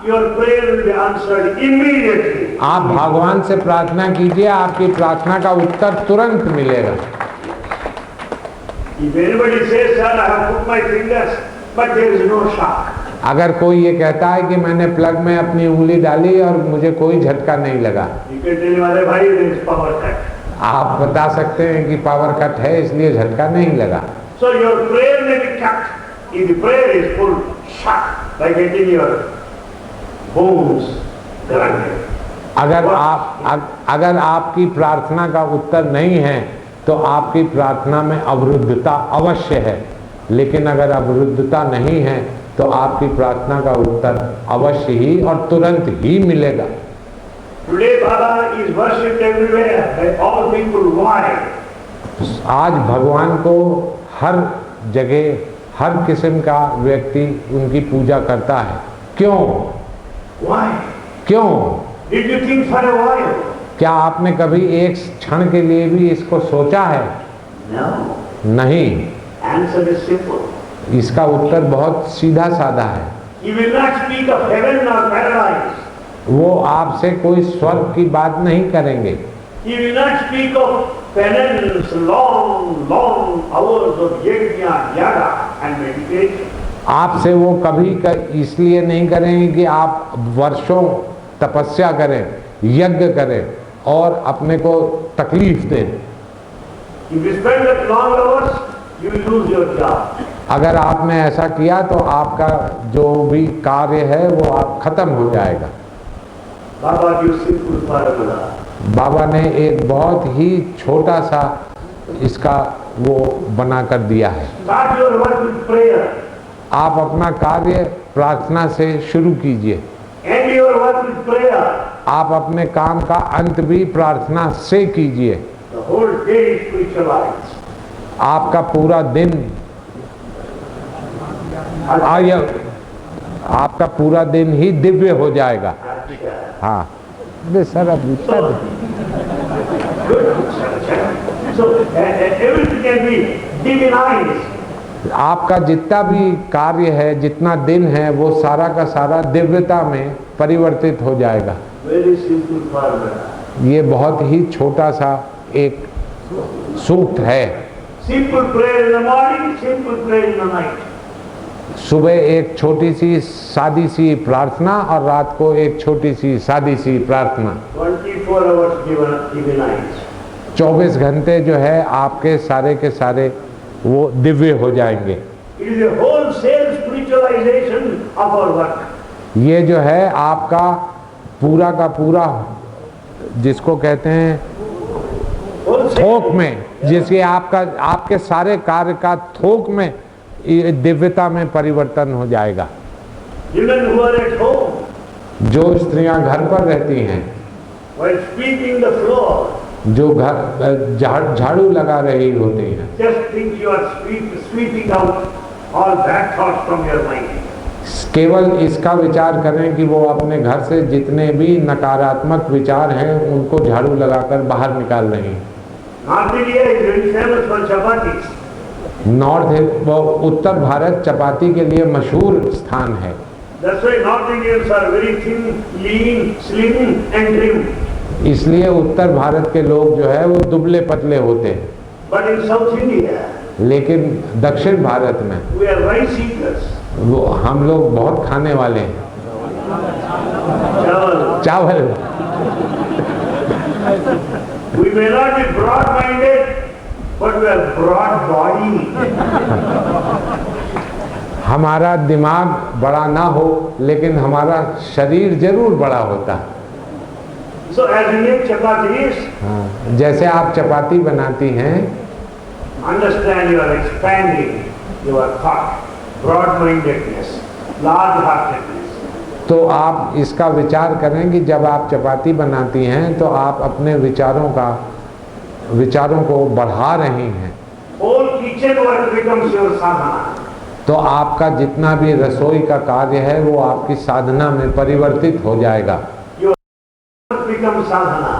your prayer will be answered immediately. आप भगवान से प्रार्थना कीजिए, आपकी प्रार्थना का उत्तर तुरंत मिलेगा। If anybody says, sir, I have put my fingers, but there is no shock. अगर कोई ये कहता है कि मैंने प्लग में अपनी उंगली डाली और मुझे कोई झटका नहीं लगा, You can tell him, अरे भाई, there is power cut. आप बता सकते हैं कि पावर कट है इसलिए झटका नहीं लगा। So your prayer may be cut. If the prayer is full shock, by getting your bones grounded. अगर आपकी प्रार्थना का उत्तर नहीं है तो आपकी प्रार्थना में अवरुद्धता अवश्य है, लेकिन अगर अवरुद्धता नहीं है तो आपकी प्रार्थना का उत्तर अवश्य ही और तुरंत ही मिलेगा। Today Baba is worshipped everywhere by all people. Why? आज भगवान को हर जगह हर किस्म का व्यक्ति उनकी पूजा करता है। क्यों? Why? क्यों? Did you think for a while? क्या आपने कभी एक क्षण के लिए भी इसको सोचा है? No. नहीं। Answer is simple. इसका उत्तर बहुत सीधा साधा है। He will not speak of heaven or paradise. वो आपसे कोई स्वर्ग की बात नहीं करेंगे। He will not speak of penance, long hours of yajna, yaga and meditation. आपसे वो कभी इसलिए नहीं करेंगे कि आप वर्षों तपस्या करें, यज्ञ करें और अपने को तकलीफ दें। If you spend that long hours, you will lose your job. अगर आपने ऐसा किया तो आपका जो भी कार्य है वो आप खत्म हो जाएगा। Baba gives simple formula. बाबा ने एक बहुत ही छोटा सा इसका वो बना कर दिया है। Start your work with prayer. आप अपना कार्य प्रार्थना से शुरू कीजिए। End your work with prayer. आप अपने काम का अंत भी प्रार्थना से कीजिए। The whole day is spiritualized. आपका पूरा दिन आपका पूरा दिन ही दिव्य हो जाएगा। हाँ सर, अब Good. So everything can be divinized आपका जितना भी कार्य है, जितना दिन है, वो सारा का सारा दिव्यता में परिवर्तित हो जाएगा। Very simple formula. ये बहुत ही छोटा सा एक सूत्र है। Simple prayer in the morning, simple prayer in the night. सुबह एक छोटी सी सादी सी प्रार्थना और रात को एक छोटी सी सादी सी प्रार्थना। 24 hours divinized. 24 घंटे जो है आपके सारे के सारे वो दिव्य हो जाएंगे। It is a wholesale spiritualization of our work. ये जो है आपका पूरा का पूरा, जिसको कहते हैं थोक में, जिसके आपके सारे कार्य का थोक में दिव्यता में परिवर्तन हो जाएगा। Women who are at home, जो स्त्रियां घर पर रहती हैं, while sweeping the floor, जो घर झाड़ू लगा रही होती हैं, just think you are sweeping out all bad thoughts from your mind. केवल इसका विचार करें कि वो अपने घर से जितने भी नकारात्मक विचार हैं उनको झाड़ू लगाकर बाहर निकाल रही हैं। North India is very famous for chapatis. उत्तर भारत चपाती के लिए मशहूर स्थान है। That's why North Indians are very thin, lean, slim and trim. इसलिए उत्तर भारत के लोग जो है वो दुबले पतले होते हैं। But in South India, लेकिन दक्षिण भारत में we are rice eaters. वो हम लोग बहुत खाने वाले हैं। चावल। We may not be broad-minded, but we are broad-bodied. हमारा दिमाग बड़ा ना हो लेकिन हमारा शरीर जरूर बड़ा होता है। So as you make chapatis, हाँ, जैसे आप चपाती बनाती हैं, understand you are expanding your thought, broad-mindedness, large-heartedness. तो आप इसका विचार करें कि जब आप चपाती बनाती हैं तो आप अपने विचारों को बढ़ा रही हैं। Whole kitchen work becomes your sadhana. तो आपका जितना भी रसोई का कार्य है वो आपकी साधना में परिवर्तित हो जाएगा। Your work becomes sadhana.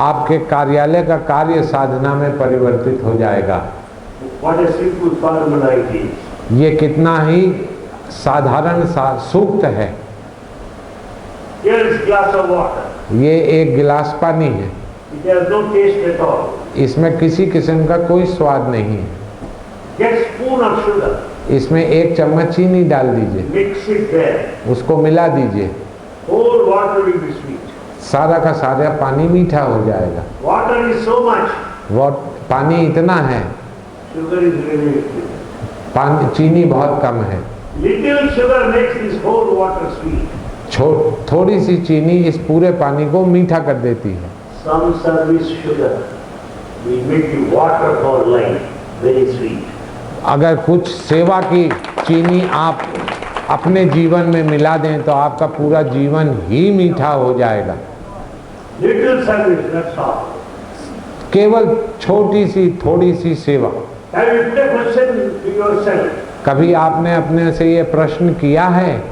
आपके कार्यालय का कार्य साधना में परिवर्तित हो जाएगा। What a simple formula it is. ये कितना ही साधारण सूक्त है। Here is glass of water. ये एक गिलास पानी है, It has no taste at all. इसमें किसी किस्म का कोई स्वाद नहीं है। Get spoon of sugar. इसमें एक चम्मच चीनी डाल दीजिए, Mix it there. उसको मिला दीजिए, Whole water will be sweet. सारा का सारा पानी मीठा हो जाएगा। Water is so much. वो पानी इतना है, Sugar is really little. चीनी बहुत कम है। Little sugar makes this whole water sweet. थोड़ी सी चीनी इस पूरे पानी को मीठा कर देती है। Some service sugar will make the water for life very sweet. अगर कुछ सेवा की चीनी आप अपने जीवन में मिला दें तो आपका पूरा जीवन ही मीठा हो जाएगा। Little service, that's all. केवल छोटी सी थोड़ी सी सेवा। Have you put a question to yourself? कभी आपने अपने से ये प्रश्न किया है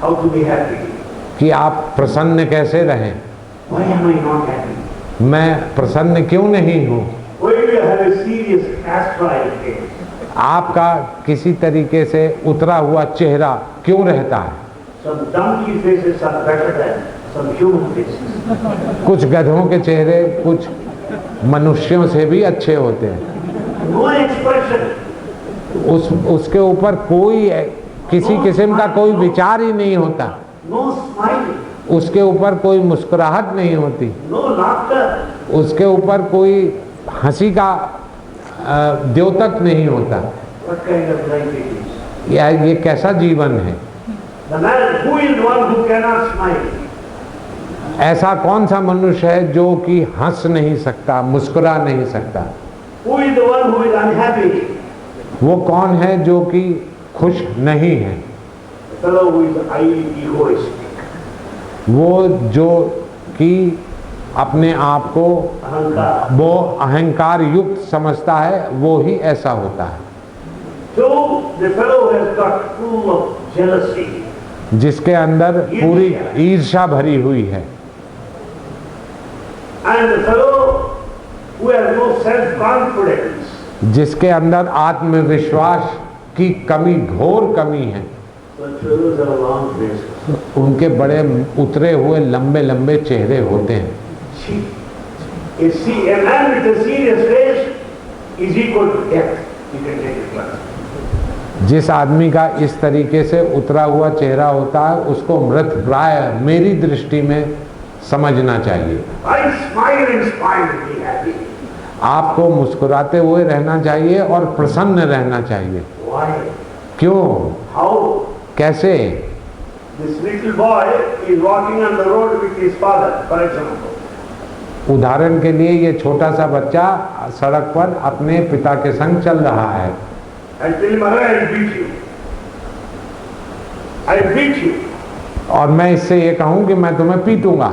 How to be happy? कि आप प्रसन्न कैसे रहें? Why am I not happy? मैं प्रसन्न क्यों नहीं हूँ? Why do you have a serious astral face? आपका किसी तरीके से उतरा हुआ चेहरा क्यों रहता है? Some donkey faces are better than some human faces. कुछ गधों के चेहरे कुछ मनुष्यों से भी अच्छे होते हैं। No expression. उसके ऊपर कोई किसी किस्म का कोई विचार ही नहीं होता। No smiling. उसके ऊपर कोई मुस्कुराहट नहीं होती। No laughter. उसके ऊपर कोई हंसी का द्योतक नहीं होता। What kind of life it is? ये कैसा जीवन है? The man who is the one who cannot smile. ऐसा कौन सा मनुष्य है जो कि हंस नहीं सकता, मुस्कुरा नहीं सकता? Who is the one who is unhappy? वो कौन है जो कि खुश नहीं है? The fellow who is highly egoistic. वो जो कि अपने आप को अहंकार. वो अहंकार युक्त समझता है, वो ही ऐसा होता है। So the fellow has got full of jealousy. जिसके अंदर पूरी ईर्ष्या भरी हुई है। And the fellow who has no self-confidence. जिसके अंदर आत्मविश्वास की कमी, घोर कमी है, such fellows have long faces. उनके बड़े उतरे हुए लंबे लंबे चेहरे होते हैं। A man with a serious face is equal to death. You can take it back. जिस आदमी का इस तरीके से उतरा हुआ चेहरा होता है उसको मृत प्राय मेरी दृष्टि में समझना चाहिए। I smile and smile and be happy. आपको मुस्कुराते हुए रहना चाहिए और प्रसन्न रहना चाहिए। Why? क्यों? How? कैसे? This little boy is walking on the road with his father, for example. उदाहरण के लिए ये छोटा सा बच्चा सड़क पर अपने पिता के संग चल रहा है। I tell him, I'll beat you. I'll beat you. और मैं इससे ये कहूँ कि मैं तुम्हें पीटूंगा।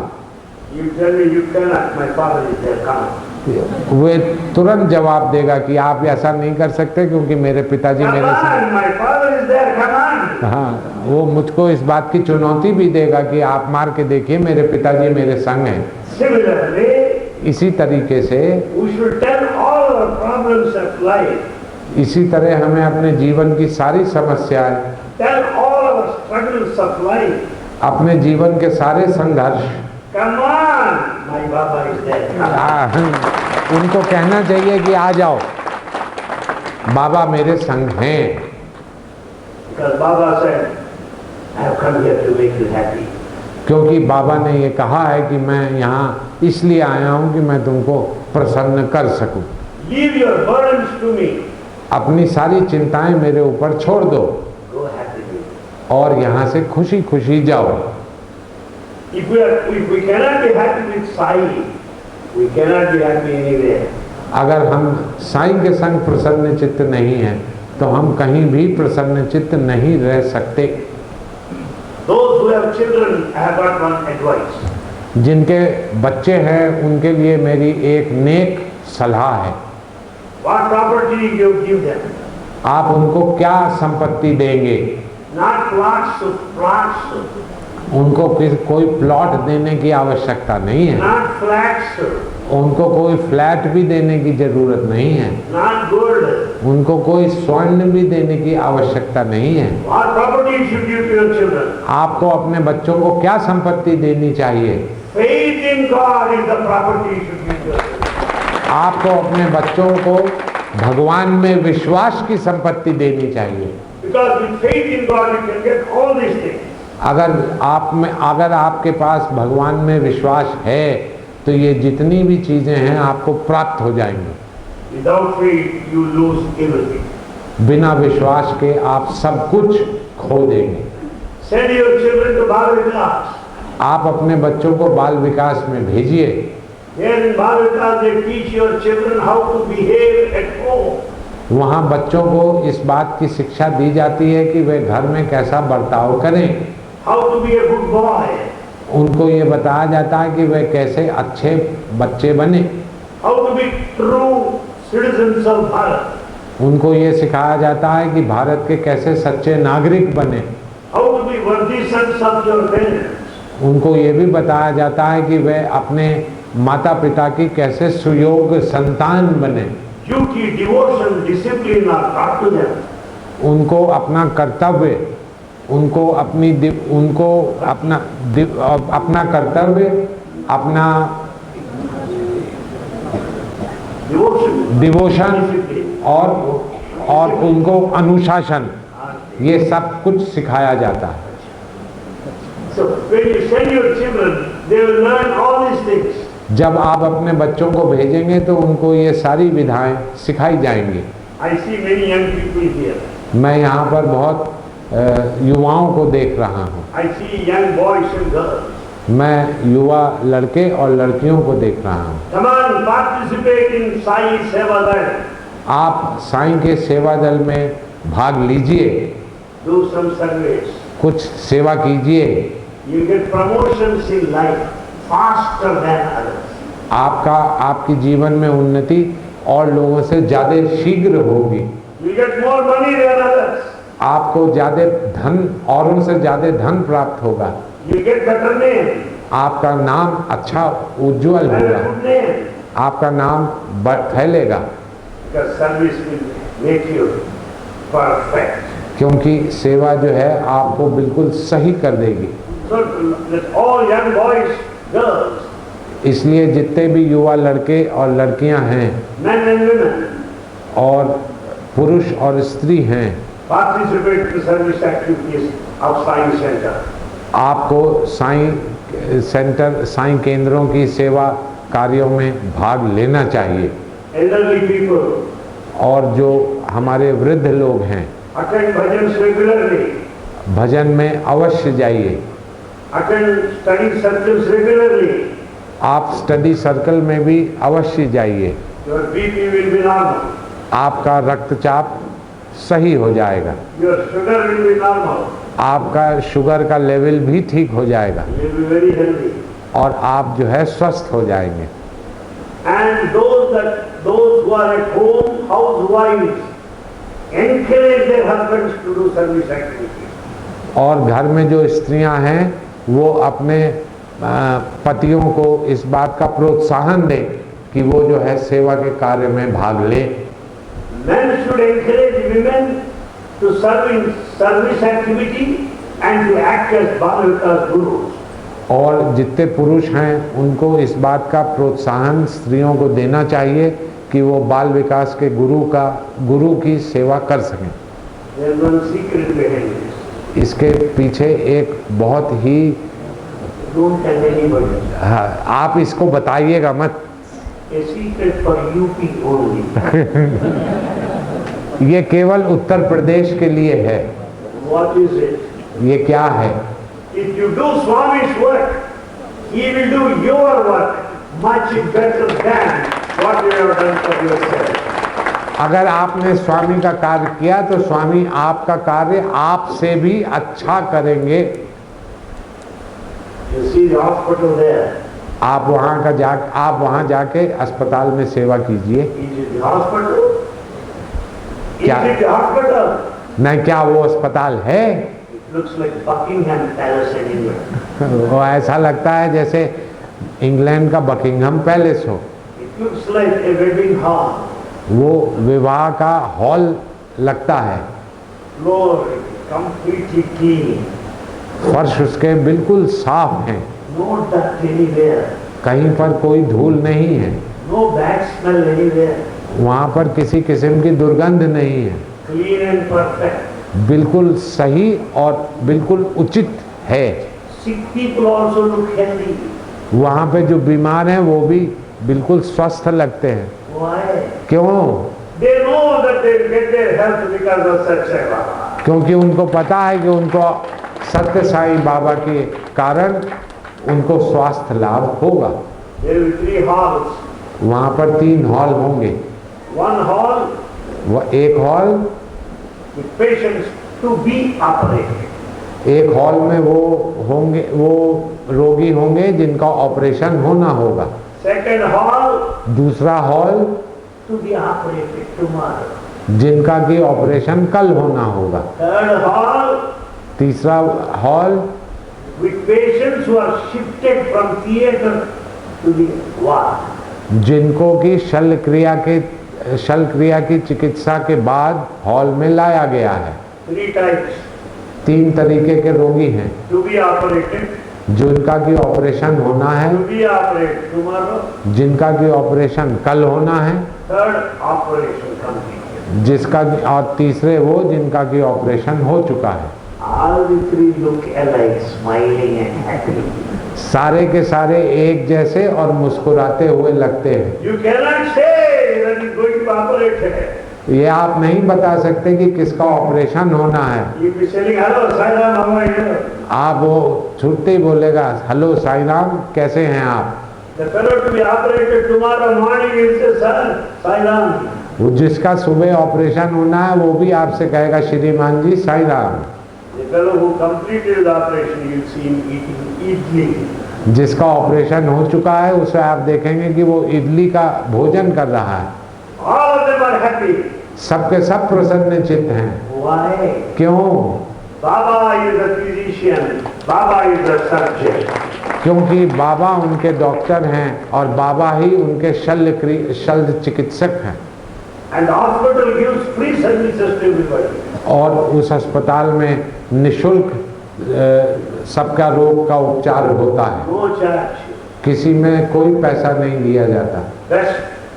You tell me you cannot. My father is there. Come on. वे तुरंत जवाब देगा कि आप ऐसा नहीं कर सकते क्योंकि मेरे पिताजी Come मेरे संग। on, my father is there. Come on. हाँ, वो मुझको इस बात की चुनौती भी देगा कि आप मार के देखिए मेरे पिताजी मेरे संग हैं। Similarly, इसी तरीके से we should tell all our problems of life. इसी तरह हमें अपने जीवन की सारी समस्याएं, Tell all our struggles of life. अपने जीवन के सारे संघर्ष Come on, my Baba is there. Come on. उनको कहना चाहिए कि आ जाओ, बाबा मेरे संग हैं। Because Baba said, I have come here to make you happy. क्योंकि बाबा ने ये कहा है कि मैं यहाँ इसलिए आया हूँ कि मैं तुमको प्रसन्न कर सकूं। Leave your burdens to me. अपनी सारी चिंताएं मेरे ऊपर छोड़ दो Go happily. और यहाँ से खुशी खुशी जाओ। If we cannot be happy with Sai, we cannot be happy anywhere. अगर हम साईं के संग प्रसन्न चित्त नहीं हैं तो हम कहीं भी प्रसन्न चित्त नहीं रह सकते। Those who have children, I have got one advice. जिनके बच्चे हैं उनके लिए मेरी एक नेक सलाह है। What property you give them? आप उनको क्या संपत्ति देंगे? Not plots. उनको कोई प्लॉट देने की आवश्यकता नहीं है। Not flats. उनको कोई फ्लैट भी देने की जरूरत नहीं है। Not gold. उनको कोई स्वर्ण भी देने की आवश्यकता नहीं है। What property you should give to your children? आपको अपने बच्चों को क्या संपत्ति देनी चाहिए? Faith in God is the property you should give to your children. आपको अपने बच्चों को भगवान में विश्वास की संपत्ति देनी चाहिए। Because with faith in God you can get all these things. अगर आपके पास भगवान में विश्वास है तो ये जितनी भी चीजें हैं आपको प्राप्त हो जाएंगी। Without faith you lose everything. बिना विश्वास के आप सब कुछ खो देंगे। Send your children to Bal Vikas. आप अपने बच्चों को बाल विकास में भेजिए। Here in Bal Vikas they teach your children how to behave at home. वहाँ बच्चों को इस बात की शिक्षा दी जाती है कि वे घर में कैसा बर्ताव करें। How to be a good boy. उनको ये बताया जाता है कि वे कैसे अच्छे बच्चे बने। How to be true citizens of Bharat. उनको ये सिखाया जाता है कि भारत के कैसे सच्चे नागरिक बने। How to be worthy sons of your parents. उनको ये भी बताया जाता है कि वे अपने माता पिता की कैसे सुयोग्य संतान बने। Duty, devotion, discipline are taught to them. उनको अपना कर्तव्य, उनको अपना कर्तव्य, अपना डिवोशन और उनको अनुशासन, ये सब कुछ सिखाया जाता है। So when you send your children, they will learn all these things. जब आप अपने बच्चों को भेजेंगे तो उनको ये सारी विधाएं सिखाई जाएंगी। I see many young people here. मैं यहाँ पर बहुत युवाओं को देख रहा हूँ। I see young boys and girls. मैं युवा लड़के और लड़कियों को देख रहा हूँ। Come on, participate in Sai Seva Dal. आप साईं के सेवा दल में भाग लीजिए, Do some service. कुछ सेवा कीजिए। You get promotions in life faster than others. आपकी जीवन में उन्नति और लोगों से ज्यादा शीघ्र होगी। You get more money than others. आपको ज्यादा धन, औरों से ज्यादा धन प्राप्त होगा। You get better name. आपका नाम अच्छा उज्जवल होगा। Better good name. आपका नाम फैलेगा। because service will make you perfect. क्योंकि सेवा जो है आपको बिल्कुल सही कर देगी। So that all young boys, girls, इसलिए जितने भी युवा लड़के और लड़कियां हैं men and women, और पुरुष और स्त्री हैं, participate to service activities of Sai Center. आपको साईं सेंटर, साईं केंद्रों की सेवा कार्यों में भाग लेना चाहिए। Elderly people, और जो हमारे वृद्ध लोग हैं, attend bhajans regularly, भजन में अवश्य जाइए। attend study circles regularly. आप स्टडी सर्कल में भी अवश्य जाइए। Your BP will be normal. आपका रक्तचाप सही हो जाएगा, Your sugar will be normal. आपका शुगर का लेवल भी ठीक हो जाएगा You will be very healthy. और आप जो है स्वस्थ हो जाएंगे। And those who are at home, housewives, encourage their husbands to do service activities. और घर में जो स्त्रियां हैं वो अपने पतियों को इस बात का प्रोत्साहन दें कि वो जो है सेवा के कार्य में भाग ले। Men should encourage women to serve in service activity and to act as Bhagavatas gurus. और जितने पुरुष हैं उनको इस बात का प्रोत्साहन स्त्रियों को देना चाहिए कि वो बाल विकास के गुरु की सेवा कर सकें। There is one secret behind this. इसके पीछे एक बहुत ही Don't tell anybody. आप इसको बताइएगा मत, A secret for UP only. ये केवल उत्तर प्रदेश के लिए है। What is it? ये क्या है? If you do Swami's work, he will do your work much better than what you have done for yourself. अगर आपने स्वामी का कार्य किया तो स्वामी आपका कार्य आपसे भी अच्छा करेंगे। You see the hospital there. आप वहाँ जाके अस्पताल में सेवा कीजिए। Is it the hospital? क्या? Is it the hospital? नहीं, क्या वो अस्पताल है? It looks like Buckingham Palace in England. वो ऐसा लगता है जैसे इंग्लैंड का बकिंगम पैलेस हो। It looks like a wedding hall. वो विवाह का हॉल लगता है। Floor completely clean. फर्श उसके बिल्कुल साफ हैं, No dust anywhere. कहीं पर कोई धूल नहीं है, No bad smell anywhere. वहाँ पर किसी किस्म की दुर्गंध नहीं है, Clean and perfect. बिल्कुल सही और बिल्कुल उचित है। Sick people also look healthy. वहाँ पे जो बीमार हैं वो भी बिल्कुल स्वस्थ लगते हैं। Why? क्यों? They know that they get their health because of Satsai Baba. क्योंकि उनको पता है कि उनको सत्य साईं बाबा के कारण उनको स्वास्थ्य लाभ होगा। There will be 3 halls. वहाँ पर 3 हॉल होंगे। One hall वह एक hall, with patients to be operated. एक हॉल में वो रोगी होंगे जिनका ऑपरेशन होना होगा। Second hall दूसरा hall to be operated tomorrow. जिनका कि ऑपरेशन कल होना होगा। Third hall तीसरा hall with patients who are shifted from theatre to the ward. जिनको कि शल्य क्रिया की चिकित्सा के बाद हॉल में लाया गया है। 3 types 3 तरीके के रोगी हैं, to be operated, जिनका कि ऑपरेशन होना है, to be operated tomorrow. जिनका कि ऑपरेशन कल होना है, Third operation completed. जिसका और तीसरे वो जिनका कि ऑपरेशन हो चुका है। All the 3 look alike, smiling and happy. सारे के सारे एक जैसे और मुस्कुराते हुए लगते हैं। You cannot say that is going to be operated. ये आप नहीं बता सकते कि किसका ऑपरेशन होना है। You be saying, hello, Sai Ram, how are you? आप वो छूटते ही बोलेगा, हेलो साईं राम, कैसे हैं आप? The fellow to be operated tomorrow morning will say, sir, Sai Ram. वो जिसका सुबह ऑपरेशन होना है वो भी आपसे कहेगा, श्रीमान जी Sai Ram. The fellow who completed the operation, you see him eating idli. जिसका ऑपरेशन हो चुका है उसे आप देखेंगे कि वो इडली का भोजन कर रहा है। All of them are happy. सबके सब प्रसन्न चित्त हैं। Why? क्यों? Baba is a physician. Baba is a surgeon. क्योंकि बाबा उनके डॉक्टर हैं और बाबा ही उनके शल्य चिकित्सक हैं। And the hospital gives free services to everybody. और उस अस्पताल में निशुल्क सबका रोग का उपचार होता है, No charge. किसी में कोई पैसा नहीं लिया जाता। Best,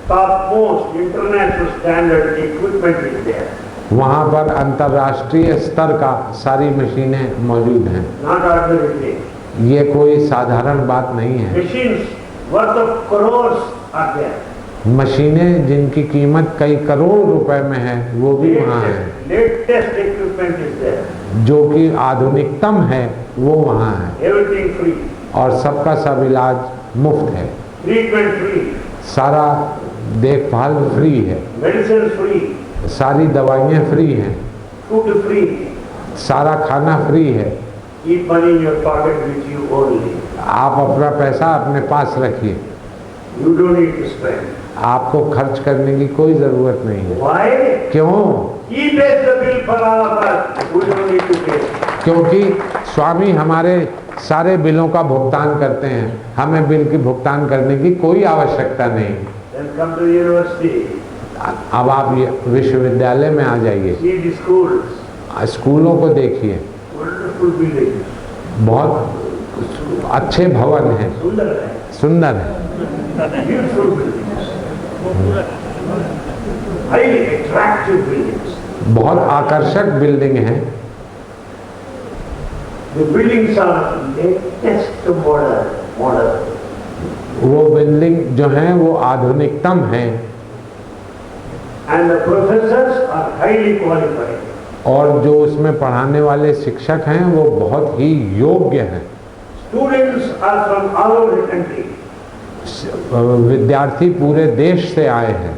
topmost international standard equipment is there. वहाँ पर अंतर्राष्ट्रीय स्तर का सारी मशीनें मौजूद हैं। Not ordinary thing. ये कोई साधारण बात नहीं है। Machines worth of crores are there. मशीनें जिनकी कीमत कई करोड़ रुपए में है वो भी वहाँ है। Latest equipment is there. जो कि आधुनिकतम है वो वहाँ है। Everything free. और सबका सब इलाज मुफ्त है। Treatment free. सारा देखभाल फ्री है। Medicine free. सारी दवाइयाँ फ्री हैं। Food free. सारा खाना फ्री है। Keep money in your pocket with you only. आप अपना पैसा अपने पास रखिए, You don't need to spend. आपको खर्च करने की कोई जरूरत नहीं है। Why? क्यों? He pays the bill for all of us. We don't need to pay. क्योंकि स्वामी हमारे सारे बिलों का भुगतान करते हैं, हमें बिल की भुगतान करने की कोई आवश्यकता नहीं। Then come to the university. अब आप ये विश्वविद्यालय में आ जाइए, See the schools. स्कूलों को देखिए, Wonderful buildings. बहुत अच्छे भवन हैं, सुंदर है. सुंदर है, Beautiful buildings. Highly attractive buildings. बहुत आकर्षक बिल्डिंग हैं। The buildings are latest model. वो बिल्डिंग जो हैं वो आधुनिकतम हैं And the professors are highly qualified. और जो उसमें पढ़ाने वाले शिक्षक हैं वो बहुत ही योग्य हैं। Students are from all over the country. विद्यार्थी पूरे देश से आए हैं।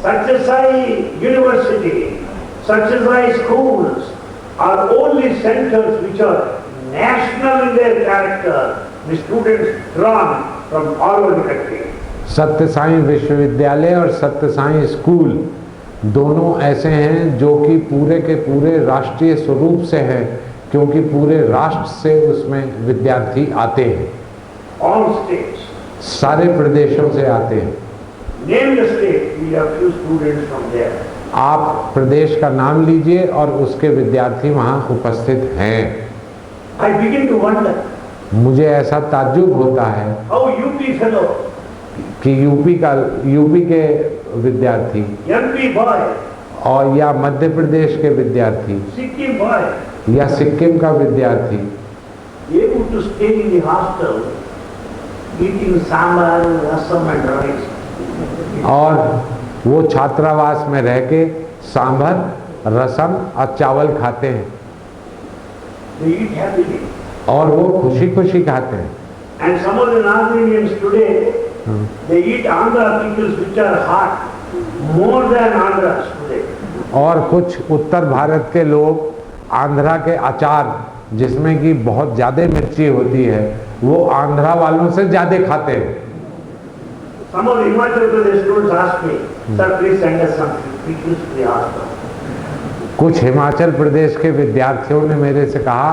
Satyasai University, Satyasai schools are only centers which are national in their character. The students drawn from all over the country. सत्य साई विश्वविद्यालय और सत्य साई स्कूल दोनों ऐसे हैं जो कि पूरे के पूरे राष्ट्रीय स्वरूप से हैं, क्योंकि पूरे राष्ट्र से उसमें विद्यार्थी आते हैं। All states. सारे प्रदेशों से आते हैं। Name the state, we have few students from there. आप प्रदेश का नाम लीजिए और उसके विद्यार्थी वहाँ उपस्थित हैं। I begin to wonder मुझे ऐसा ताज्जुब होता है how UP fellow, कि यूपी के विद्यार्थी MP boy, और या मध्य प्रदेश के विद्यार्थी Sikkim boy, या सिक्किम का विद्यार्थी able to stay in the hostel, eating sambar, rasam and rice. और वो छात्रावास में रह के सांभर, रसम और चावल खाते हैं They eat happily. और वो खुशी खुशी खाते हैं। And some of the North Indians today, they eat Andhra pickles which are hot, more than Andhras today. और कुछ उत्तर भारत के लोग आंध्रा के अचार जिसमें कि बहुत ज़्यादा मिर्ची होती है वो आंध्रा वालों से ज़्यादा खाते हैं। Some of the Himachal Pradesh students ask me, sir, please send us some pickles to the hostel. कुछ हिमाचल प्रदेश के विद्यार्थियों ने मेरे से कहा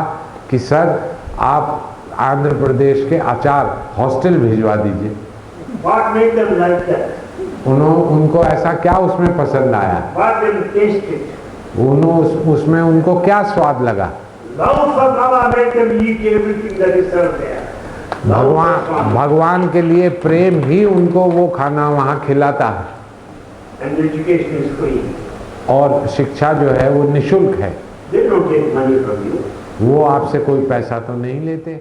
कि सर आप आंध्र प्रदेश के अचार हॉस्टल भिजवा दीजिए। What made them like that? उनको ऐसा क्या उसमें पसंद आया, What they tasted? उसमें उनको क्या स्वाद लगा। Love for Baba made them eat everything that is served there. भगवान के लिए प्रेम ही उनको वो खाना वहाँ खिलाता है। And education is free. और शिक्षा जो है वो निशुल्क है। They don't take money from you. वो आपसे कोई पैसा तो नहीं लेते।